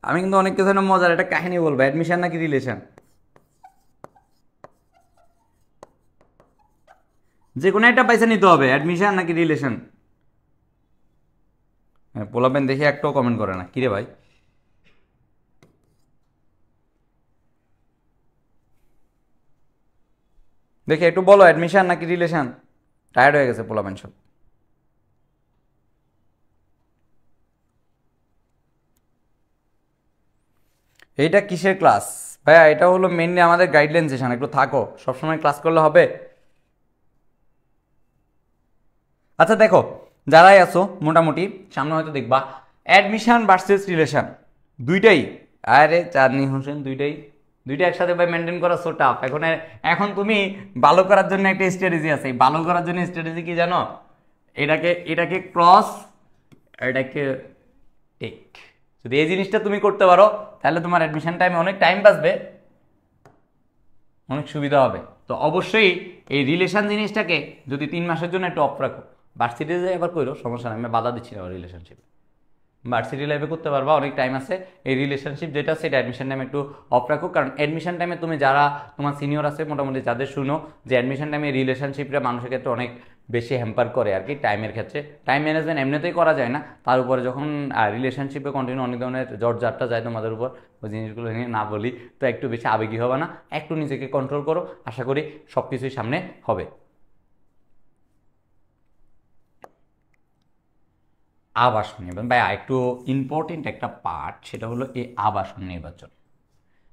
আমি কিন্তু অনেক কিছু মজার একটা কাহিনী বলবো, অ্যাডমিশন নাকি রিলেশন, যে কোনো একটা পয়সা নিতে হবে, অ্যাডমিশন নাকি রিলেশন। হ্যাঁ পোলাপেন দেখি একটাও কমেন্ট করে না, কিরে ভাই, দেখি একটু বলো অ্যাডমিশন নাকি রিলেশন, টায়ার্ড হয়ে গেছে পোলাপেন সব। এইটা কিসের ক্লাস ভাইয়া, এটা হলো মেনলি আমাদের গাইডলাইন সেশন, একটু থাকো, সবসময় ক্লাস করলে হবে। আচ্ছা দেখো যারাই আছো মোটামুটি সামনে হয়তো দেখবা অ্যাডমিশন ভার্সেস রিলেশন দুইটাই, আরে চাঁদনি হোসেন দুইটা একসাথে ভাই মেনটেন করা সো টাফ। এখন তুমি ভালো করার জন্য একটা স্ট্র্যাটেজি আছে, এই ভালো করার জন্য স্ট্র্যাটেজি কি জানো, এটাকে ক্রস, এটাকে টেক, যদি এই জিনিসটা তুমি করতে পারো তাহলে তোমার অ্যাডমিশন টাইমে অনেক টাইম বাঁচবে, অনেক সুবিধা হবে। তো অবশ্যই এই রিলেশন জিনিসটাকে যদি 3 মাসের জন্য একটু অফ রাখো, ভার্সিটিতে এবার করো সমস্যা নেই, আমি বাধা দিচ্ছি না রিলেশনশিপ, ভার্সিটি লাইফে করতে পারবা, অনেক টাইম আছে। এই রিলেশনশিপ যেটা সেটা অ্যাডমিশন টাইমে একটু অফ রাখো, কারণ অ্যাডমিশন টাইমে তুমি যারা তোমার সিনিয়র আছে মোটামুটি যাদের শুনো যে অ্যাডমিশন টাইমে রিলেশনশিপটা মানুষের ক্ষেত্রে অনেক বেশি হ্যাম্পার করে আর কি, টাইমের ক্ষেত্রে টাইম ম্যানেজমেন্ট এমনিতেই করা যায় না, তার উপরে যখন রিলেশনশিপে কন্টিনিউ অনেক ধরনের ঝড়ঝাপটা যায় তোমাদের উপর, ওই জিনিসগুলো নিয়ে না বলি, তো একটু বেশি আবেগী হবে না, একটু নিজেকে কন্ট্রোল করো, আশা করি সব কিছুই সামনে হবে। আবাসন নির্বাচন ভাই একটু ইম্পর্টেন্ট একটা পার্ট, সেটা হলো এই আবাসন নির্বাচন।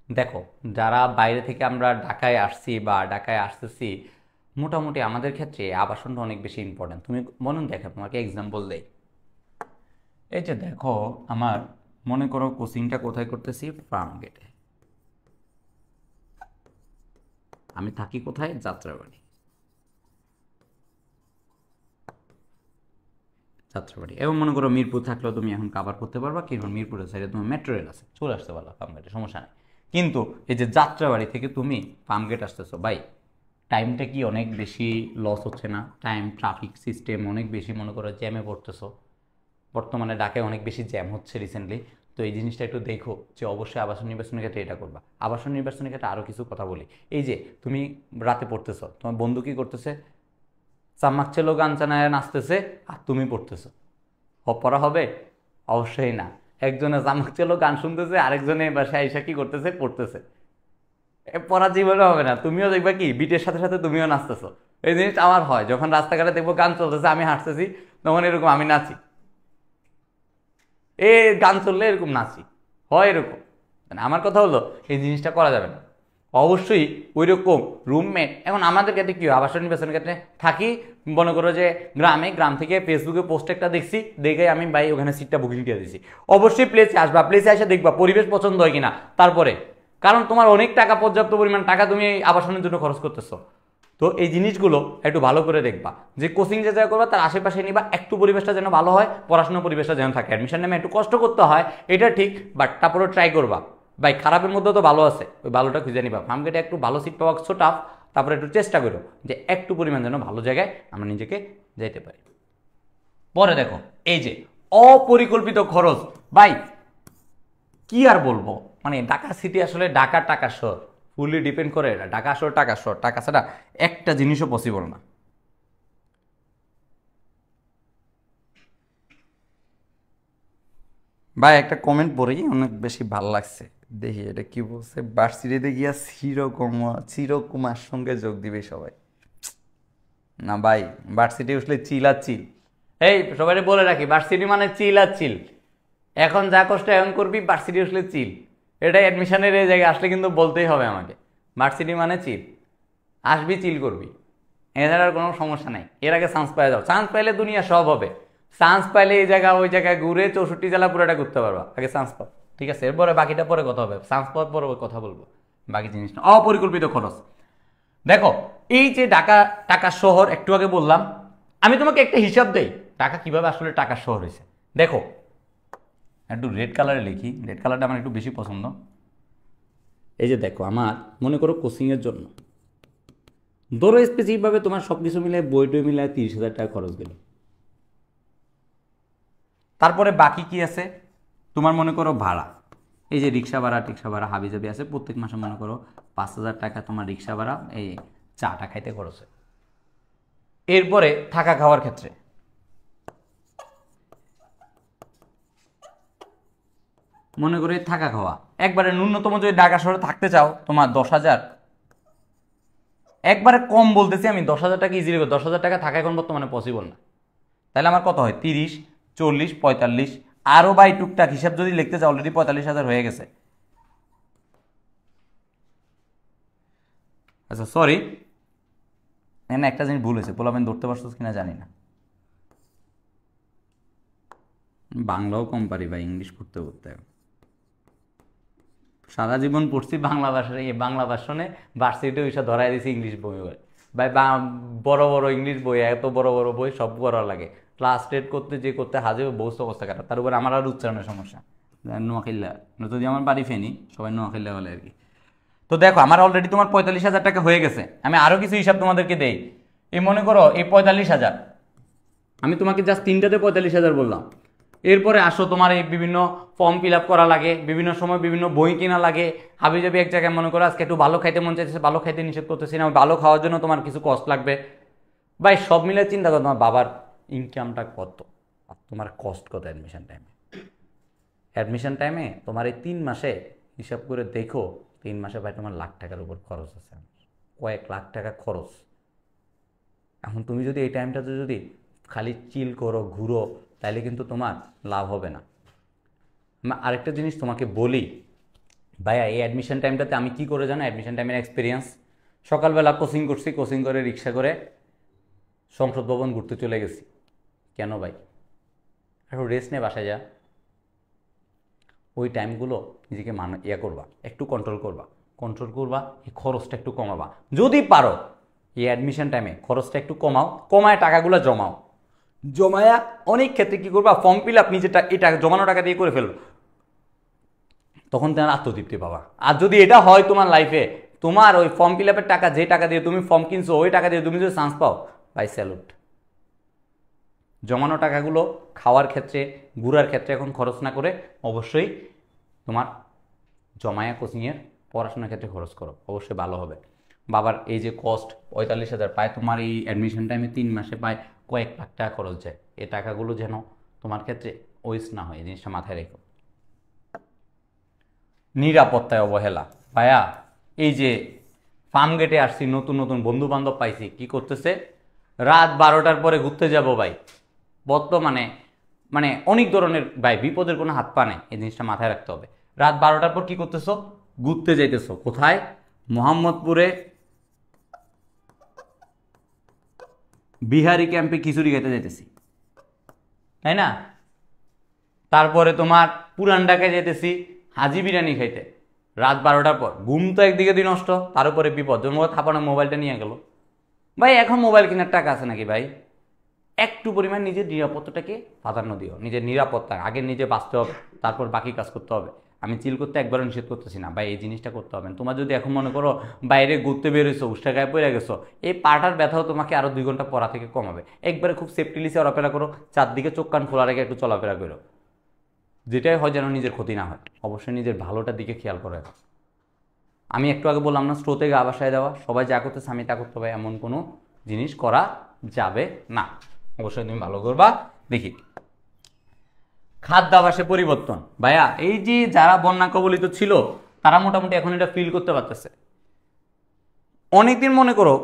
দেখো যারা বাইরে থেকে আমরা ঢাকায় আসছি বা ঢাকায় আসতেছি, মোটামুটি আমাদের ক্ষেত্রে আবাসনটা অনেক বেশি ইম্পর্টেন্ট। তুমি বলুন দেখো তোমাকে এক্সাম্পল দেই, এই যে দেখো আমার মনে করো কোচিংটা কোথায় করতেছি, ফার্ম গেটে, আমি থাকি কোথায়, যাত্রাবাড়ি, যাত্রাবাড়ি। এবং মনে করো মিরপুর থাকলেও তুমি এখন কাভার করতে পারবা, কিন্তু মিরপুরের সাইডে তোমার মেট্রো রেল আছে, চলে আসতে পারবা ফার্মগেটে, সমস্যা নেই। কিন্তু এই যে যাত্রাবাড়ি থেকে তুমি ফার্মগেট আসতেছো ভাই, টাইমটা কি অনেক বেশি লস হচ্ছে না? টাইম, ট্রাফিক সিস্টেম অনেক বেশি, মনে করো জ্যামে পড়তেছো। বর্তমানে ঢাকায় অনেক বেশি জ্যাম হচ্ছে রিসেন্টলি। তো এই জিনিসটা একটু দেখো যে অবশ্যই আবাসন নির্বাচনের ক্ষেত্রে এটা করবা। আবাসন নির্বাচনের ক্ষেত্রে আরও কিছু কথা বলি। এই যে তুমি রাতে পড়তেছো, তোমার বন্ধু কি করতেছে, চাম্মাকচেলো গান চানায় নাচতেছে আর তুমি পড়তেছো, পড়া হবে? অবশ্যই না। একজনে চাম্মাকচেলো গান শুনতেছে, আরেকজনে বাসায় আইসা কি করতেছে, পড়তেছে। পড়া জীবনে হবে না। তুমিও দেখবা কি বিটের সাথে সাথে তুমিও নাচতেছো। এই জিনিসটা আমার হয়, যখন রাস্তাঘাটে দেখবো গান চলতেছে, আমি হাঁটতেছি, তখন এরকম আমি নাচি, এ গান চললে এরকম নাচি, হয় এরকম। মানে আমার কথা হলো এই জিনিসটা করা যাবে না। অবশ্যই ওই রকম রুমমেট, এখন আমাদের ক্ষেত্রে কি হয়, আবাসন নির্বাচনের ক্ষেত্রে থাকি, মনে করো যে গ্রামে, গ্রাম থেকে ফেসবুকে পোস্ট একটা দেখছি, দেখে আমি ভাই ওখানে সিটটা বুকিং দিয়ে দিয়েছি। অবশ্যই প্লেসে আসবা, প্লেসে এসে দেখবা পরিবেশ পছন্দ হয় কিনা, তারপরে, কারণ তোমার অনেক টাকা, পর্যাপ্ত পরিমাণ টাকা তুমি আবাসনের জন্য খরচ করতেছো। তো এই জিনিসগুলো একটু ভালো করে দেখবা, যে কোচিং যে জায়গা করবা তার আশেপাশে নিবা, একটু পরিবেশটা যেন ভালো হয়, পড়াশোনার পরিবেশটা যেন থাকে। অ্যাডমিশন নেমে একটু কষ্ট করতে হয়, এটা ঠিক, বাট তারপরেও ট্রাই করবা। ভাই খারাপের মধ্যে তো ভালো আছে, ওই ভালোটা খুঁজে নিবা। ফার্মগেটে একটু ভালো সিট পাওয়া সো টাফ, তারপরে একটু চেষ্টা করো যে একটু পরিমাণ যেন ভালো জায়গায় আমরা নিজেকে যেতে পারি। পরে দেখো এই যে অপরিকল্পিত খরচ, ভাই কি আর বলবো, মানে ঢাকা সিটি আসলে ঢাকার টাকা শহর, ফুললি ডিপেন্ড করে এটা, ঢাকা শহর টাকা শহর, টাকা ছাড়া একটা জিনিসও পসিবল না। ভাই একটা কমেন্ট পড়ি, অনেক বেশি ভালো লাগছে, দেখি এটা কি বলছে। ভার্সিটিতে গিয়া চিরকুমার সঙ্গে যোগ দিবে সবাই। না ভাই, ভার্সিটি উঠলে চিল আর চিল। এই সবাই বলে রাখি, ভার্সিটি মানে চিল আর চিল। এখন যা কষ্ট এখন করবি, ভার্সিটি উঠলে চিল। এটাই অ্যাডমিশনের এই জায়গায় আসলে কিন্তু বলতেই হবে আমাকে, ভার্সিটি মানে চিল। আসবি, চিল করবি, এদের আর কোনো সমস্যা নাই। এর আগে চান্স পাই যাও, চান্স পাইলে দুনিয়া সব হবে। চান্স পাইলে এই জায়গা ওই জায়গায় ঘুরে 64 জেলা পুরোটা ঘুরতে পারবা, আগে চান্স পাও, ঠিক আছে? এরপরে বাকিটা পরে কথা হবে, চান্স পাওয়ার পরে কথা বলবো বাকি জিনিসটা। অপরিকল্পিত খরচ দেখো, এই যে ঢাকা টাকা শহর একটু আগে বললাম, আমি তোমাকে একটা হিসাব দেই ঢাকা কিভাবে আসলে টাকা শহর হয়েছে। দেখো একটু রেড কালারে লিখি, রেড কালারটা আমার একটু বেশি পছন্দ। এই যে দেখো, আমার মনে করো কোচিংয়ের জন্য ধরো স্পেসিফিকভাবে তোমার সব কিছু মিলে বই টই মিলে 30,000 টাকা খরচ গেল। তারপরে বাকি কি আছে, তোমার মনে করো ভাড়া, এই যে রিক্সা ভাড়া টিক্সা ভাড়া হাবিজাবি আছে, প্রত্যেক মাসে মনে করো 5,000 টাকা তোমার রিক্সা ভাড়া, এই চাটা খাইতে খরচ হয়। এরপরে থাকা খাওয়ার ক্ষেত্রে মনে করে থাকা খাওয়া একবারে ন্যূনতম যদি ঢাকা শহরে থাকতে চাও তোমার 10,000, একবারে কম বলতেছি আমি, 10,000 টাকা ইজিলি, 10,000 টাকা থাকা এখন বর্তমানে পসিবল না। তাহলে আমার কত হয়, 30, 40, 45, আরও বাই টুকটাক হিসাব যদি লিখতে চাও অলরেডি 45,000 হয়ে গেছে। আচ্ছা সরি, এখানে একটা জিনিস ভুল হয়েছে, পোলাপেন ধরতে পারছো কিনা জানি না। বাংলাও কম পারি ভাই, ইংলিশ পড়তে পড়তে সারা জীবন পড়ছি বাংলা ভাষায়, এই বাংলা ভাষণে ভার্সিটি ওইসব ধরাই দিয়েছি ইংলিশ বই। ভাই বড় বড় ইংলিশ বই, এত বড় বড় বই সব করা লাগে, ক্লাস টেট করতে যে করতে হাজে বহুত অবস্থা খারাপ। তার উপরে আমার আর উচ্চারণের সমস্যা, নোয়াখিল্লা, যদি আমার বাড়ি ফেনি সবাই নোয়াখিল্লা বলে আর কি। তো দেখো আমার অলরেডি তোমার 45,000 টাকা হয়ে গেছে। আমি আরও কিছু হিসাব তোমাদেরকে দেই। এই মনে করো এই 45,000, আমি তোমাকে জাস্ট তিনটাতে 45,000 বললাম। এরপরে আসো তোমার এই বিভিন্ন ফর্ম ফিল আপ করা লাগে, বিভিন্ন সময় বিভিন্ন বই কিনা লাগে, হাবিজাবি এক জায়গায় মনে করো আজকে একটু ভালো খাইতে মন চাইছে, ভালো খাইতে নিষেধ করতেছি না, ভালো খাওয়ার জন্য তোমার কিছু কষ্ট লাগবে। ভাই সব মিলে চিন্তা করো, তোমার বাবার ইনকামটা কত আর তোমার কস্ট কত অ্যাডমিশন টাইমে। অ্যাডমিশন টাইমে তোমার এই 3 মাসে হিসাব করে দেখো, 3 মাসে ভাই তোমার লাখ টাকার উপর খরচ আছে, কয়েক লাখ টাকা খরচ। এখন তুমি যদি এই টাইমটাতে যদি খালি চিল করো, ঘুরো, তাহলে কিন্তু তোমার লাভ হবে না। আরেকটা জিনিস তোমাকে বলি ভাইয়া, এই অ্যাডমিশন টাইমটাতে আমি কি করে জানো, অ্যাডমিশন টাইমের এক্সপিরিয়েন্স, সকালবেলা কোচিং করছি, কোচিং করে রিক্সা করে সংসদ ভবন ঘুরতে চলে গেছি। কেন ভাই, একটু রেস্ট নিয়ে বাসায় যা, ওই টাইমগুলো নিজেকে করবা, একটু কন্ট্রোল করবা, এই খরচটা একটু কমাবা যদি পারো। এই অ্যাডমিশন টাইমে খরচটা একটু কমাও, কমায় টাকাগুলো জমাও। জমায়া অনেক ক্ষেত্রে কি করবা, ফর্ম ফিল আপ নিজের এই টাকা জমানো টাকা দিয়ে করে ফেলবো, তখন তোমার আত্মতৃপ্তি পাবা। আর যদি এটা হয় তোমার লাইফে, তোমার ওই ফর্ম ফিল আপের টাকা, যে টাকা দিয়ে তুমি ফর্ম কিনছো, ওই টাকা দিয়ে তুমি যদি চান্স পাও, বাই স্যালুট। জমানো টাকাগুলো খাওয়ার ক্ষেত্রে, ঘুরার ক্ষেত্রে এখন খরচ না করে অবশ্যই তোমার জমায়া কোচিংয়ের পড়াশোনার ক্ষেত্রে খরচ করো, অবশ্যই ভালো হবে। বাবার এই যে কস্ট 45,000 পায়, তোমার এই অ্যাডমিশন টাইমে 3 মাসে পায় কয়েক লাখ টাকা খরচ যায়, এই টাকাগুলো যেন তোমার ক্ষেত্রে ওয়েস্ট না হয়, এই জিনিসটা মাথায় রেখো। নিরাপত্তায় অবহেলা, ভাইয়া এই যে ফার্ম গেটে আসছি, নতুন নতুন বন্ধু বান্ধব পাইছি, কি করতেছে, রাত 12টার পরে ঘুরতে যাব ভাই, বর্তমানে মানে অনেক ধরনের ভাই বিপদের কোনো হাত পা নেই, এই জিনিসটা মাথায় রাখতে হবে। রাত 12টার পর কি করতেছো, ঘুরতে যাইতেছো কোথায়, মোহাম্মদপুরে বিহারি ক্যাম্পে খিচুড়ি খেতে যাইতেছি, তাই না? তারপরে তোমার পুরান ঢাকায় যেতেছি হাজি বিরিয়ানি খাইতে, রাত 12টার পর। ঘুম তো একদিকে দিন নষ্ট, তার উপরে বিপদ, জন্ম থাপানো মোবাইলটা নিয়ে গেল। ভাই এখন মোবাইল কেনার টাকা আছে নাকি ভাই? একটু পরিমাণ নিজের নিরাপত্তাটাকে প্রাধান্য দিও, নিজের নিরাপত্তা আগে নিজে বাঁচতে হবে, তারপর বাকি কাজ করতে হবে। আমি চিল করতে একবারও নিষেধ করতেছি না ভাই, এই জিনিসটা করতে হবে। তোমার যদি এখন মনে করো বাইরে ঘুরতে বেরোছো, উষ্টা গায়ে পড়ে গেছো, এই পাটার ব্যথাও তোমাকে আরও 2 ঘন্টা পড়া থেকে কমাবে। একবারে খুব সেফটিলি চলাফেরা করো, চারদিকে চোখ কান খোলা রেখে একটু চলাফেরা করো, যেটাই হয় যেন নিজের ক্ষতি না হয়। অবশ্যই নিজের ভালোটার দিকে খেয়াল করে। আমি একটু আগে বললাম না, স্রোতে গা ভাসায় দেওয়া, সবাই যা করতেছে আমি তা করতে হবে, এমন কোনো জিনিস করা যাবে না। অবশ্যই তুমি ভালো করবা। দেখি খাদ্যাভ্যাসে পরিবর্তন, ভাইয়া এই যে যারা বন্যা কবলিত ছিল তারা মোটামুটি এখন এটা ফিল করতে পারতেছে। অনেকদিন মনে করো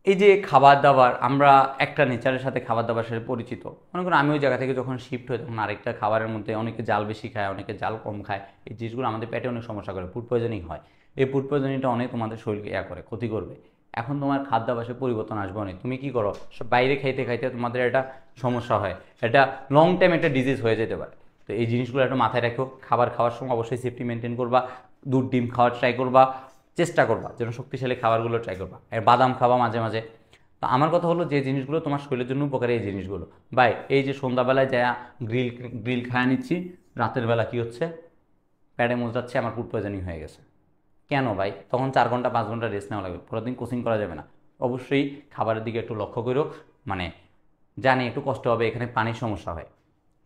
এই যে খাবার দাবার, আমরা একটা নেচারের সাথে খাবার দাবার সাথে পরিচিত, মনে করো আমি ওই জায়গা থেকে যখন শিফট হই তখন আরেকটা খাবারের মধ্যে অনেকে জাল বেশি খায়, অনেকে জাল কম খায়, এই জিনিসগুলো আমাদের পেটে অনেক সমস্যা করে, ফুড পয়জনিং হয়। এই ফুড পয়জনিংটা অনেক তোমাদের শরীরকে করে, ক্ষতি করবে। এখন তোমার খাদ্যাভ্যাসে পরিবর্তন আসবে অনেক। তুমি কি করো, সব বাইরে খাইতে খাইতে তোমাদের একটা সমস্যা হয়, এটা লং টাইম একটা ডিজিজ হয়ে যেতে পারে। তো এই জিনিসগুলো একটু মাথায় রাখো, খাবার খাওয়ার সময় অবশ্যই সেফটি মেনটেন করবা, দুধ ডিম খাওয়ার ট্রাই করবা, চেষ্টা করবা যেন শক্তিশালী খাবারগুলো ট্রাই করবা, আর বাদাম খাবা মাঝে মাঝে। তো আমার কথা হলো যে জিনিসগুলো তোমার শরীরের জন্য উপকারী, এই জিনিসগুলো ভাই, এই যে সন্ধ্যাবেলায় যা গ্রিল গ্রিল খাওয়া নিচ্ছি, রাতের বেলা কি হচ্ছে, প্যাডে মোজাচ্ছে, আমার ফুড পয়জনিং হয়ে গেছে। কেন ভাই? তখন 4 ঘন্টা 5 ঘন্টা রেস্ট নেওয়া লাগবে, পরের দিন কোচিং করা যাবে না। অবশ্যই খাবারের দিকে একটু লক্ষ্য করো। মানে জানি একটু কষ্ট হবে, এখানে পানির সমস্যা হয়,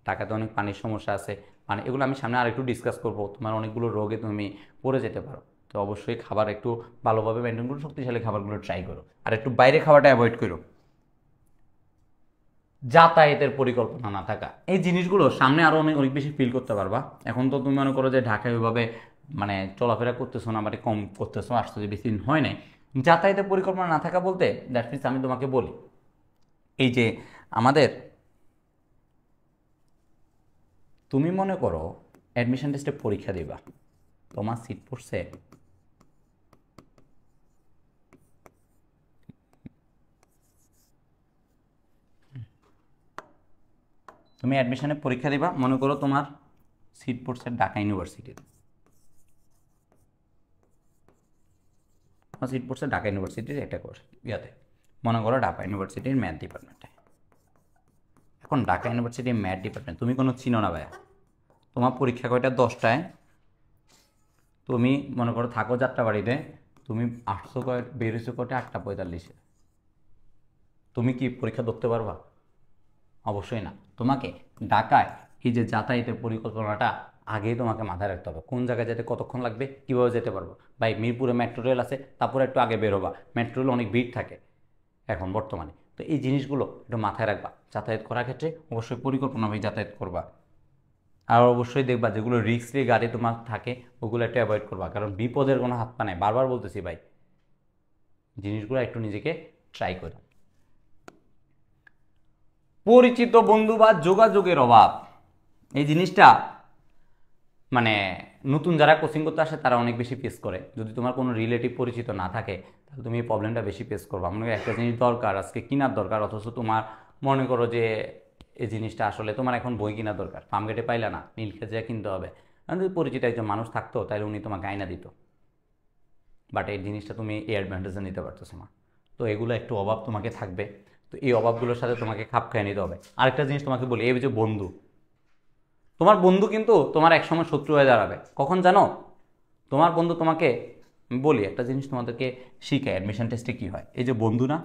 ঢাকাতে অনেক পানির সমস্যা আছে, মানে এগুলো আমি সামনে আর একটু ডিসকাস করবো। তোমার অনেকগুলো রোগে তুমি পড়ে যেতে পারো, তো অবশ্যই খাবার একটু ভালোভাবে মেনটেন করো, শক্তিশালী খাবারগুলো ট্রাই করো, আর একটু বাইরে খাওয়াটা অ্যাভয়েড করো। যাতায়াতের পরিকল্পনা না থাকা, এই জিনিসগুলো সামনে আরও অনেক অনেক বেশি ফিল করতে পারবা। এখন তো তুমি মনে করো যে ঢাকায় ওইভাবে মানে চলাফেরা করতেছো না, মানে কম করতেছো, আসতে যে বেশি দিন হয় নাই। যাতায়াতের পরিকল্পনা না থাকা বলতে দ্যাট মিনস, আমি তোমাকে বলি এই যে আমাদের, তুমি মনে করো অ্যাডমিশন টেস্টে পরীক্ষা দিবা, তোমার সিট পড়ছে, তুমি অ্যাডমিশনে পরীক্ষা দিবা, মনে করো তোমার সিট পড়ছে ঢাকা ইউনিভার্সিটিতে, তোমার সিট পড়ছে ঢাকা ইউনিভার্সিটির একটা কোর্স ইয়াতে, মনে করো ঢাকা ইউনিভার্সিটির ম্যাথ ডিপার্টমেন্টে। এখন ঢাকা ইউনিভার্সিটির ম্যাথ ডিপার্টমেন্ট তুমি কোনো চিনো না ভাইয়া, তোমার পরীক্ষা কয়টা 10টায়, তুমি মনে করো থাকো যাত্রাবাড়িতে, তুমি আসছো কয়, বেরোছো কয়টা 8:45, তুমি কি পরীক্ষা ধরতে পারবা? অবশ্যই না। তোমাকে ঢাকায় এই যে যাতায়াতের পরিকল্পনাটা আগেই তোমাকে মাথায় রাখতে হবে, কোন জায়গায় যেতে কতক্ষণ লাগবে, কীভাবে যেতে পারবো। ভাই মিরপুরে মেট্রো রেল আছে, তারপরে একটু আগে বেরোবা, মেট্রো রেল অনেক ভিড় থাকে এখন বর্তমানে। তো এই জিনিসগুলো একটু মাথায় রাখবা, যাতায়াত করার ক্ষেত্রে অবশ্যই পরিকল্পনাভাবে যাতায়াত করবা। আর অবশ্যই দেখবা যেগুলো রিস্কলি গাড়ি তোমার থাকে ওগুলো একটু অ্যাভয়েড করবা, কারণ বিপদের কোনো হাত পা নেই, বারবার বলতেছি ভাই, জিনিসগুলো একটু নিজেকে ট্রাই করো। পরিচিত বন্ধু বা যোগাযোগের অভাব, এই জিনিসটা মানে নতুন যারা কোচিং করতে আসে তারা অনেক বেশি ফেস করে। যদি তোমার কোনো রিলেটিভ পরিচিত না থাকে তাহলে তুমি এই প্রবলেমটা বেশি ফেস করবে। মনে করো একটা জিনিস দরকার, আজকে কেনার দরকার, অথচ তোমার মনে করো যে এই জিনিসটা আসলে তোমার এখন বই কেনার দরকার, ফার্মগেটে পাইলে না, নীলক্ষেত যা কিনতে হবে। কারণ যদি পরিচিত একজন মানুষ থাকতো তাহলে উনি তোমাকে আয়না দিত, বাট এই জিনিসটা তুমি এই অ্যাডভান্টেজে নিতে পারতেছো না। তো এগুলো একটু অভাব তোমাকে থাকবে। তো এই অভাবগুলোর সাথে তোমাকে খাপ খাইয়ে নিতে হবে। আরেকটা জিনিস তোমাকে বলি, এই যে বন্ধু, তোমার বন্ধু কিন্তু তোমার একসময় শত্রু হয়ে দাঁড়াবে। কখন জানো? তোমার বন্ধু তোমাকে, আমি বলি একটা জিনিস তোমাদেরকে শিখায় অ্যাডমিশন টেস্টে কী হয়। এই যে বন্ধু না,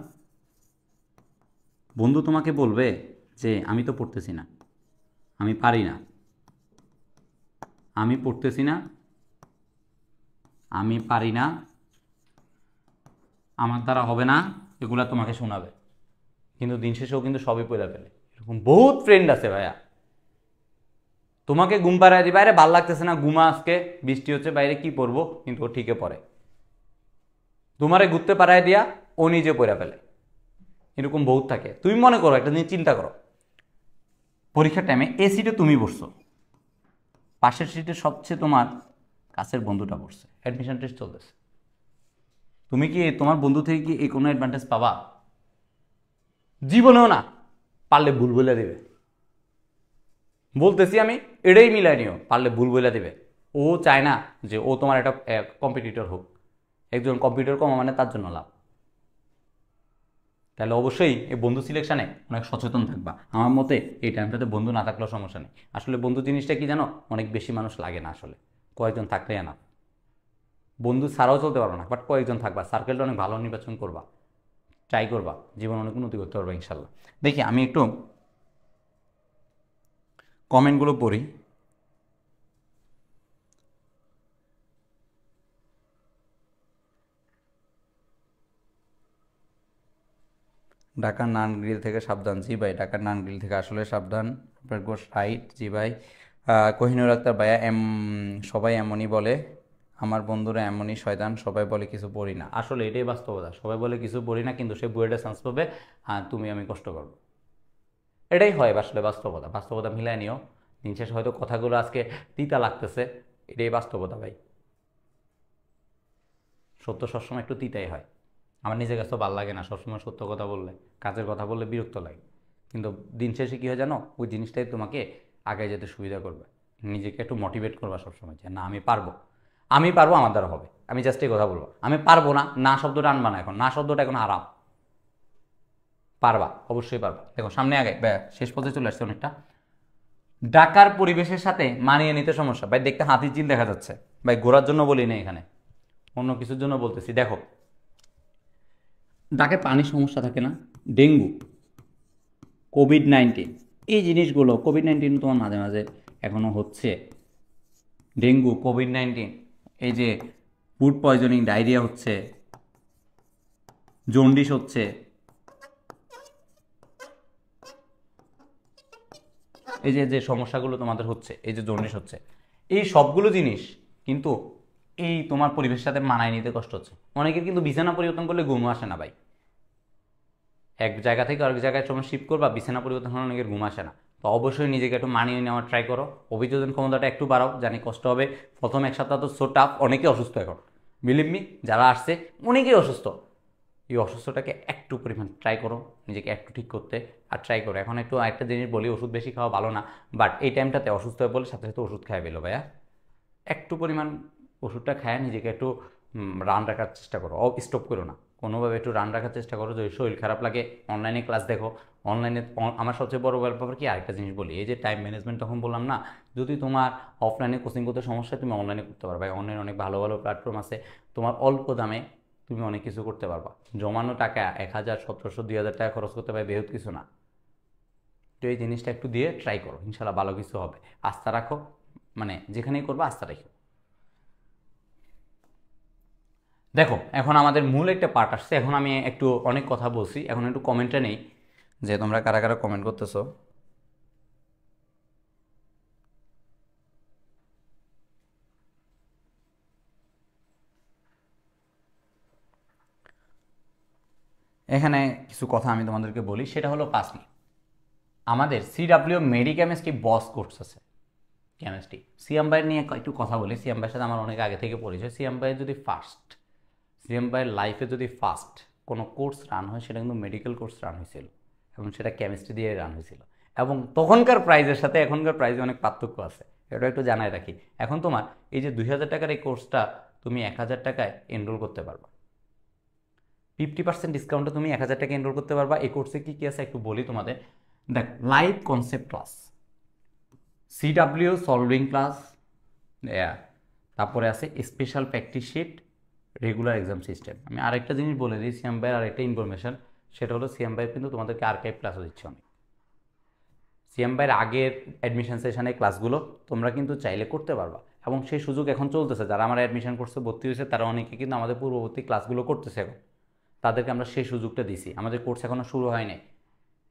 বন্ধু তোমাকে বলবে যে আমি তো পড়তেছি না, আমি পারি না, আমি পড়তেছি না, আমি পারি না, আমার দ্বারা হবে না, এগুলা তোমাকে শোনাবে। কিন্তু দিন শেষেও কিন্তু সবই পড়ে ফেলে। এরকম বহুত ফ্রেন্ড আছে ভাইয়া, তোমাকে ঘুম পাড়ায় দিবে, আরে ভাল লাগতেছে না, ঘুমা, আজকে বৃষ্টি হচ্ছে বাইরে, কি পড়বো, কিন্তু ও ঠিকই পড়ে। তোমারে ঘুরতে পাড়ায় দিয়া ও নিজে পড়ে ফেলে। এরকম বহুত থাকে। তুমি মনে করো, একটা জিনিস চিন্তা করো, পরীক্ষার টাইমে এ সিটে তুমি বসছো, পাশের সিটে সবচেয়ে তোমার কাছের বন্ধুটা বসছে, অ্যাডমিশন টেস্ট চলতেছে, তুমি কি তোমার বন্ধু থেকে কি এই কোনো অ্যাডভান্টেজ পাবা? জীবনেও না। পারলে ভুল বলে দেবে, বলতেছি আমি, এটাই মিলাই নিও, পারলে ভুল বলে দেবে। ও চায় না যে ও তোমার একটা কম্পিটিটর হোক। একজন কম্পিউটার কমা মানে তার জন্য লাভ। তাহলে অবশ্যই এই বন্ধু সিলেকশানে অনেক সচেতন থাকবা। আমার মতে এই টাইমটাতে বন্ধু না থাকলেও সমস্যা নেই। আসলে বন্ধু জিনিসটা কি জানো, অনেক বেশি মানুষ লাগে না, আসলে কয়েকজন থাকলেই না। বন্ধু ছাড়াও চলতে পারবো না, বাট কয়েকজন থাকবা, সার্কেলটা অনেক ভালো নির্বাচন করবা, ট্রাই করবা, জীবন অনেক উন্নতি করতে পারবা ইনশাল্লাহ। দেখি আমি একটু কমেন্টগুলো পড়ি। ঢাকার নান গ্রিল থেকে সাবধান, জি ভাই, ঢাকার নান গ্রিল থেকে আসলে সাবধান। ঘোষ রাইট, জি ভাই। কোহিনুর আক্তার ভাইয়া, সবাই এমনই বলে, আমার বন্ধুরা এমনই শয়তান, সবাই বলে কিছু পড়ি না। আসলে এটাই বাস্তবতা, সবাই বলে কিছু পড়ি না, কিন্তু সে বুয়েটে চান্স পাবে, তুমি আমি কষ্ট করবো। এটাই হয় আসলে বাস্তবতা, বাস্তবতা মিলাই নিও। দিন শেষে হয়তো কথাগুলো আজকে তিতা লাগতেছে, এটাই বাস্তবতা ভাই। সত্য সবসময় একটু তিতাই হয়। আমার নিজের কাছেও ভালো লাগে না সবসময় সত্য কথা বললে, কাজের কথা বললে বিরক্ত লাগে। কিন্তু দিন শেষে কী হয় জানো, ওই জিনিসটাই তোমাকে আগে যেতে সুবিধা করবে। নিজেকে একটু মোটিভেট করবা সবসময়, যে না আমি পারবো, আমি পারবো, আমার দ্বারা হবে। আমি জাস্ট এই কথা বলবো, আমি পারবো না, না শব্দটা আনবা না এখন, না শব্দটা এখন আরাম। পারবা, অবশ্যই পারবা। দেখো সামনে আগে শেষ পর্যায়ে চলে আসছে অনেকটা। ঢাকার পরিবেশের সাথে মানিয়ে নিতে সমস্যা ভাই, দেখতে হাতির ঝিল দেখা যাচ্ছে ভাই, ঘোরার জন্য বলি না এখানে, অন্য কিছুর জন্য বলতেছি। দেখো ঢাকায় পানির সমস্যা থাকে না, ডেঙ্গু, কোভিড-19, এই জিনিসগুলো, কোভিড-19 তোমার মাঝে মাঝে এখনও হচ্ছে, ডেঙ্গু, কোভিড-19, এই যে ফুড পয়জনিং, ডায়রিয়া হচ্ছে, জন্ডিস হচ্ছে, এই যে যে সমস্যাগুলো তোমাদের হচ্ছে, এই যে জন্ডিস হচ্ছে, এই সবগুলো জিনিস কিন্তু এই তোমার পরিবেশের সাথে মানায় নিতে কষ্ট হচ্ছে। অনেকের কিন্তু বিছানা পরিবর্তন করলে ঘুম আসে না ভাই। এক জায়গা থেকে আরেক জায়গায় সময় শিফট করবা, বিছানা পরিবর্তন হলে অনেকের ঘুম আসে না। তো অবশ্যই নিজেকে একটু মানিয়ে নেওয়ার ট্রাই করো, অভিযোজন ক্ষমতাটা একটু বাড়াও। জানি কষ্ট হবে, প্রথম এক সপ্তাহ তো সো টাফ, অনেকেই অসুস্থ এখন, বিলিভ মি, যারা আসছে অনেকেই অসুস্থ। এই অসুস্থটাকে একটু পরিমাণ ট্রাই করো নিজেকে একটু ঠিক করতে, আর ট্রাই করো। এখন একটু একটা জিনিস বলি, ওষুধ বেশি খাওয়া ভালো না, বাট এই টাইমটাতে অসুস্থ হয়ে বলে সাথে সাথে ওষুধ খাই পেলো ভাইয়া, একটু পরিমাণ ওষুধটা খায় নিজেকে একটু রান রাখার চেষ্টা করো, স্টপ করো না, কোনোভাবে একটু রান রাখার চেষ্টা করো। যদি শরীর খারাপ লাগে অনলাইনে ক্লাস দেখো, অনলাইনে। আমার সবচেয়ে বড় ব্যাপার কি, আরেকটা জিনিস বলি, এই যে টাইম ম্যানেজমেন্ট, তখন বললাম না, যদি তোমার অফলাইনে কোচিং করতে সমস্যা, তুমি অনলাইনে করতে পারবে। অনলাইনে অনেক ভালো ভালো প্ল্যাটফর্ম আছে, তোমার অল্প দামে তুমি অনেক কিছু করতে পারবা। জমানো টাকা 1000, 1700, 2000 টাকা খরচ করতে পারবে, বেহত কিছু না। তো এই জিনিসটা একটু দিয়ে ট্রাই করো, ইনশাল্লাহ ভালো কিছু হবে। আস্থা রাখো, মানে যেখানেই করবা আস্থা রাখো। দেখো এখন আমাদের মূল একটা পার্ট আসছে, এখন আমি একটু অনেক কথা বলছি, এখন একটু কমেন্টে নেই যে তোমরা কারা কারা কমেন্ট করতেছো। এখানে কিছু কথা আমি তোমাদেরকে বলি, সেটা হলো পাঁচলি আমাদের সিডাব্লিউ মেডিকেমিস্ট্রি বস কোর্স আছে, কেমিস্ট্রি। সিএম ভাইয়ের নিয়ে একটু কথা বলি। সিএম ভাইয়ের সাথে আমার অনেক আগে থেকে পরিচয়। সিএম ভাইয়ের যদি ফার্স্ট, সিএম ভাইয়ের লাইফে যদি ফার্স্ট কোনো কোর্স রান হয়, সেটা কিন্তু মেডিকেল কোর্স রান হয়েছিল, এবং সেটা কেমিস্ট্রি দিয়ে রান হয়েছিল। এবং তখনকার প্রাইজের সাথে এখনকার প্রাইজে অনেক পার্থক্য আছে, এটা একটু জানাই রাখি। এখন তোমার এই যে 2000 টাকার এই কোর্সটা তুমি 1000 টাকায় এনরোল করতে পারবা। 50% ডিসকাউন্টে তুমি 1000 টাকা এনরোল করতে পারবা। এই কোর্সে কি কি আছে একটু বলি তোমাদের। দেখ, live concept class, CW solving class, তারপরে আছে special practice sheet, regular exam system. আমি আরেকটা জিনিস বলে দিই, সিএম ভাইয়ের আরেকটা ইনফরমেশন, সেটা হলো সিএম ভাই কিন্তু তোমাদেরকে আর্কাইভ ক্লাসও দিচ্ছে অনেক। সিএম ভাইয়ের আগের অ্যাডমিশন সেশনের ক্লাসগুলো তোমরা কিন্তু চাইলে করতে পারবা, এবং সেই সুযোগ এখন চলতেছে। যারা আমার অ্যাডমিশন কোর্সে ভর্তি হয়েছে তারা অনেকে কিন্তু আমাদের পূর্ববর্তী ক্লাসগুলো করতেছে এখন, তাদেরকে আমরা সেই সুযোগটা দিছি। আমাদের কোর্স এখনও শুরু হয় নাই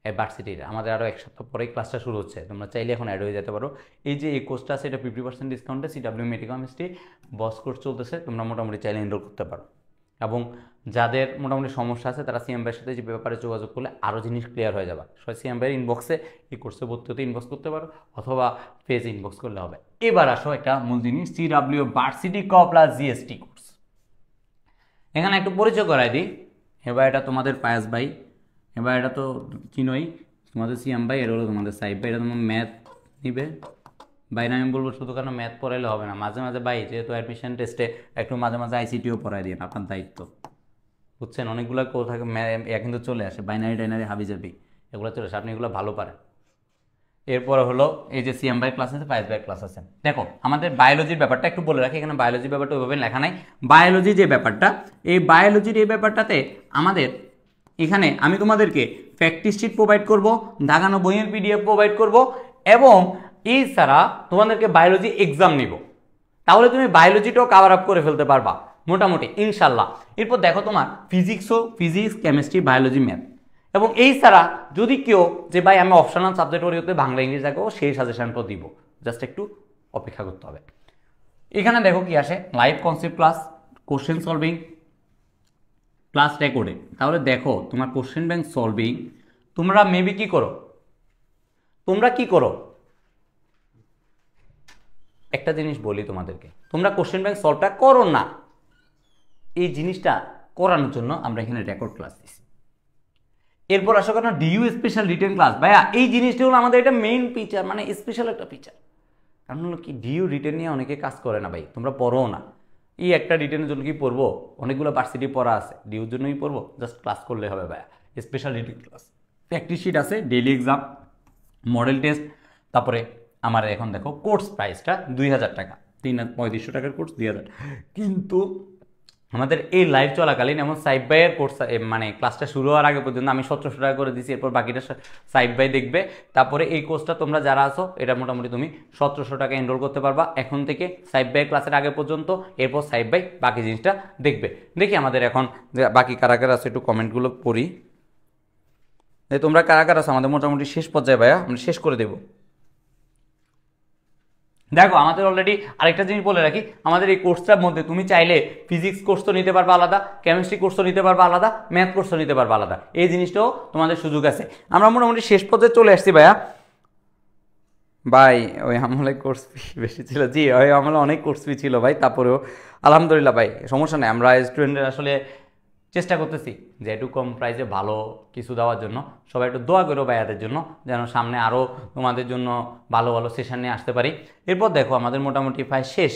ভার্সিটির, আমাদের আরও 1 সপ্তাহ পরেই ক্লাসটা শুরু হচ্ছে। তোমরা চাইলে এখন অ্যাড হয়ে যেতে পারো। এই যে এই কোর্সটা আছে এটা 50% ডিসকাউন্টে সিডাব্লিউ মেডিকেমিস্ট্রি বস কোর্স চলতেছে, তোমরা মোটামুটি চাইলে এনরোল করতে পারো। এবং যাদের মোটামুটি সমস্যা আছে তারা সিএম ভাইয়ের সাথে যে ব্যাপারে যোগাযোগ করলে আরও জিনিস ক্লিয়ার হয়ে যাবে। সিএম ভাইয়ের ইনবক্সে এই কোর্সে ভর্তি হতে ইনবক্স করতে পারো, অথবা পেজে ইনবক্স করলে হবে। এবার আসো একটা মূল জিনিস, সিডাব্লিউ ভার্সিটি ক প্লাস জিএসটি কোর্স। এখানে একটু পরিচয় করাই দিই। এবার এটা তোমাদের পায়াস ভাই, এবার এটা তো চিনোই, তোমাদের সিএম ভাই, এর হলো তোমাদের সাইব ভাই। এটা তোমার ম্যাথ নিবে ভাই না, আমি বলবো শুধু কারণ ম্যাথ পড়াইলে হবে না, মাঝে মাঝে ভাই যেহেতু অ্যাডমিশন টেস্টে একটু মাঝে মাঝে আইসিটিও পড়াই দিন, আপনার দায়িত্ব, বুঝছেন। অনেকগুলো থাকে কিন্তু চলে আসে, বাইনারি টাইনারি হাবি জাবি এগুলো চলে আসে, আপনি এগুলো ভালো পারেন। এরপরে হলো এই যে সিএম ভাইয়ের ক্লাস আছে, পায়েস ভাইয়ের ক্লাস আছে। দেখো আমাদের বায়োলজির ব্যাপারটা একটু বলে রাখি, এখানে বায়োলজির ব্যাপারটা ওইভাবে লেখা নাই। বায়োলজি যে ব্যাপারটা, এই বায়োলজির এই ব্যাপারটাতে আমাদের এখানে আমি তোমাদেরকে প্র্যাকটিস শিট প্রোভাইড করব, দাগানো বইয়ের পিডিএফ প্রোভাইড করব, এবং এছাড়া তোমাদেরকে বায়োলজি এক্সাম নিব, তাহলে তুমি বায়োলজিটাও কাভার আপ করে ফেলতে পারবা মোটামুটি ইনশাল্লাহ। এরপর দেখো তোমার ফিজিক্স, কেমিস্ট্রি, বায়োলজি, ম্যাথ, এবং এই ছাড়া যদি কেউ যে ভাই আমি অপশনাল সাবজেক্ট ওরিয়েন্টে বাংলা ইংলিশ রাখবো, সেই সাজেশনটাও দিব, জাস্ট একটু অপেক্ষা করতে হবে। এখানে দেখো কি আসে, live concept class, question solving class রেকর্ডে। তাহলে দেখো তোমার কোশ্চেন ব্যাংক সলভিং, তোমরা মেবি কি করো, একটা জিনিস বলি তোমাদেরকে, তোমরা কোশ্চেন ব্যাংক সলভটা করো না। এই জিনিসটা করানোর জন্য আমরা এখানে রেকর্ড ক্লাস দিচ্ছি। এরপর আসো কেন ডিইউ স্পেশাল রিটেন ক্লাস। ভাইয়া এই জিনিসটা হলো আমাদের এটা মেইন ফিচার, মানে স্পেশাল একটা ফিচার। কারণ হলো কি, ডিইউ রিটেন নিয়ে অনেকে কাজ করে না ভাই, তোমরা পড়ো না। এই একটা রিটেনের জন্য কি পড়বো, অনেকগুলো ভার্সিটি পড়া আছে, ডিইউর জন্যই পড়বো, জাস্ট ক্লাস করলে হবে ভাইয়া। Special written class, practice sheet আছে, ডেইলি এক্সাম, মডেল টেস্ট। তারপরে আমার এখন দেখো কোর্স প্রাইসটা 2000 টাকা, 3500 টাকার কোর্স 2000। কিন্তু আমাদের এই লাইভ চলাকালীন এমন সাইব ভাইয়ের কোর্স, মানে ক্লাসটা শুরু হওয়ার আগে পর্যন্ত আমি 1700 টাকা করে দিচ্ছি, এরপর বাকিটা সাইব ভাই দেখবে। তারপরে এই কোর্সটা তোমরা যারা আছো এটা মোটামুটি তুমি 1700 টাকা এনরোল করতে পারবা এখন থেকে সাইব ভাইয়ের ক্লাসের আগে পর্যন্ত। এরপর সাইব ভাই বাকি জিনিসটা দেখবে। দেখি আমাদের এখন বাকি কারা কারা আছে একটু কমেন্টগুলো পড়ি। তোমরা কারা কারা আছো আমাদের মোটামুটি শেষ পর্যায়ে ভাইয়া, আমরা শেষ করে দেবো। দেখো আমাদের অলরেডি আরেকটা জিনিস বলে রাখি, আমাদের এই কোর্সটার মধ্যে তুমি চাইলে ফিজিক্স কোর্স তো নিতে পারবে আলাদা, কেমিস্ট্রি কোর্স তো নিতে পারবে আলাদা, ম্যাথ কোর্স তো নিতে পারবে আলাদা, এই জিনিসটাও তোমাদের সুযোগ আছে। আমরা মোটামুটি শেষ পর্যায়ে চলে আসছি ভাইয়া। ভাই ওই আমলে কোর্স ফি বেশি ছিল, জি ওই আমলে অনেক কোর্স ফি ছিল ভাই, তারপরেও আলহামদুলিল্লাহ ভাই সমস্যা নেই, আমরা স্টুডেন্টদের আসলে চেষ্টা করতেছি যে একটু কম প্রাইসে ভালো কিছু দেওয়ার জন্য। সবাই একটু দোয়া করো ভাইয়াদের জন্য, যেন সামনে আরও তোমাদের জন্য ভালো ভালো সেশন নিয়ে আসতে পারি। এরপর দেখো আমাদের মোটামুটি প্রায় শেষ,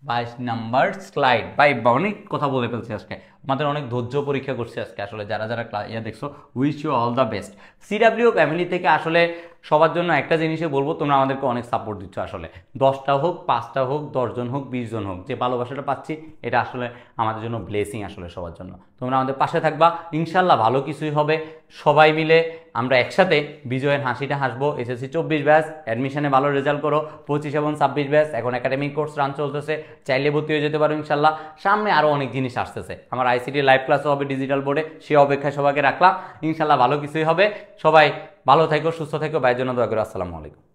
22 নাম্বার স্লাইড। ভাই অনেক কথা বলে ফেলছি আজকে, আমাদের অনেক ধৈর্য পরীক্ষা করছে আজকে আসলে। যারা যারা দেখছো, wish you all the best. CW family থেকে আসলে সবার জন্য একটা জিনিসই বলবো, তোমরা আমাদেরকে অনেক সাপোর্ট দিচ্ছ আসলে। 10টা হোক, 5টা হোক, 10 জন হোক, 20 জন হোক, যে ভালোবাসাটা পাচ্ছি এটা আসলে আমাদের জন্য ব্লেসিং আসলে সবার জন্য। তোমরা আমাদের পাশে থাকবা, ইনশাল্লাহ ভালো কিছুই হবে। সবাই মিলে আমরা একসাথে বিজয়ের হাসিটা হাসবো। এসএসসি 24 ব্যাচ অ্যাডমিশনে ভালো রেজাল্ট করো, 25 এবং 26 ব্যাচ এখন একাডেমিক কোর্স রান চলতেছে, চাইলে ভর্তি হয়ে যেতে পারো ইনশাল্লাহ। সামনে আরও অনেক জিনিস আসতেছে, আমার আইসিটি লাইভ ক্লাসও হবে ডিজিটাল বোর্ডে, সে অপেক্ষায় সবাইকে রাখলাম। ইনশাল্লাহ ভালো কিছুই হবে। সবাই ভালো থেকো, সুস্থ থেকো, ভাইয়ের জন্য দোয়া করো। আসসালামু আলাইকুম।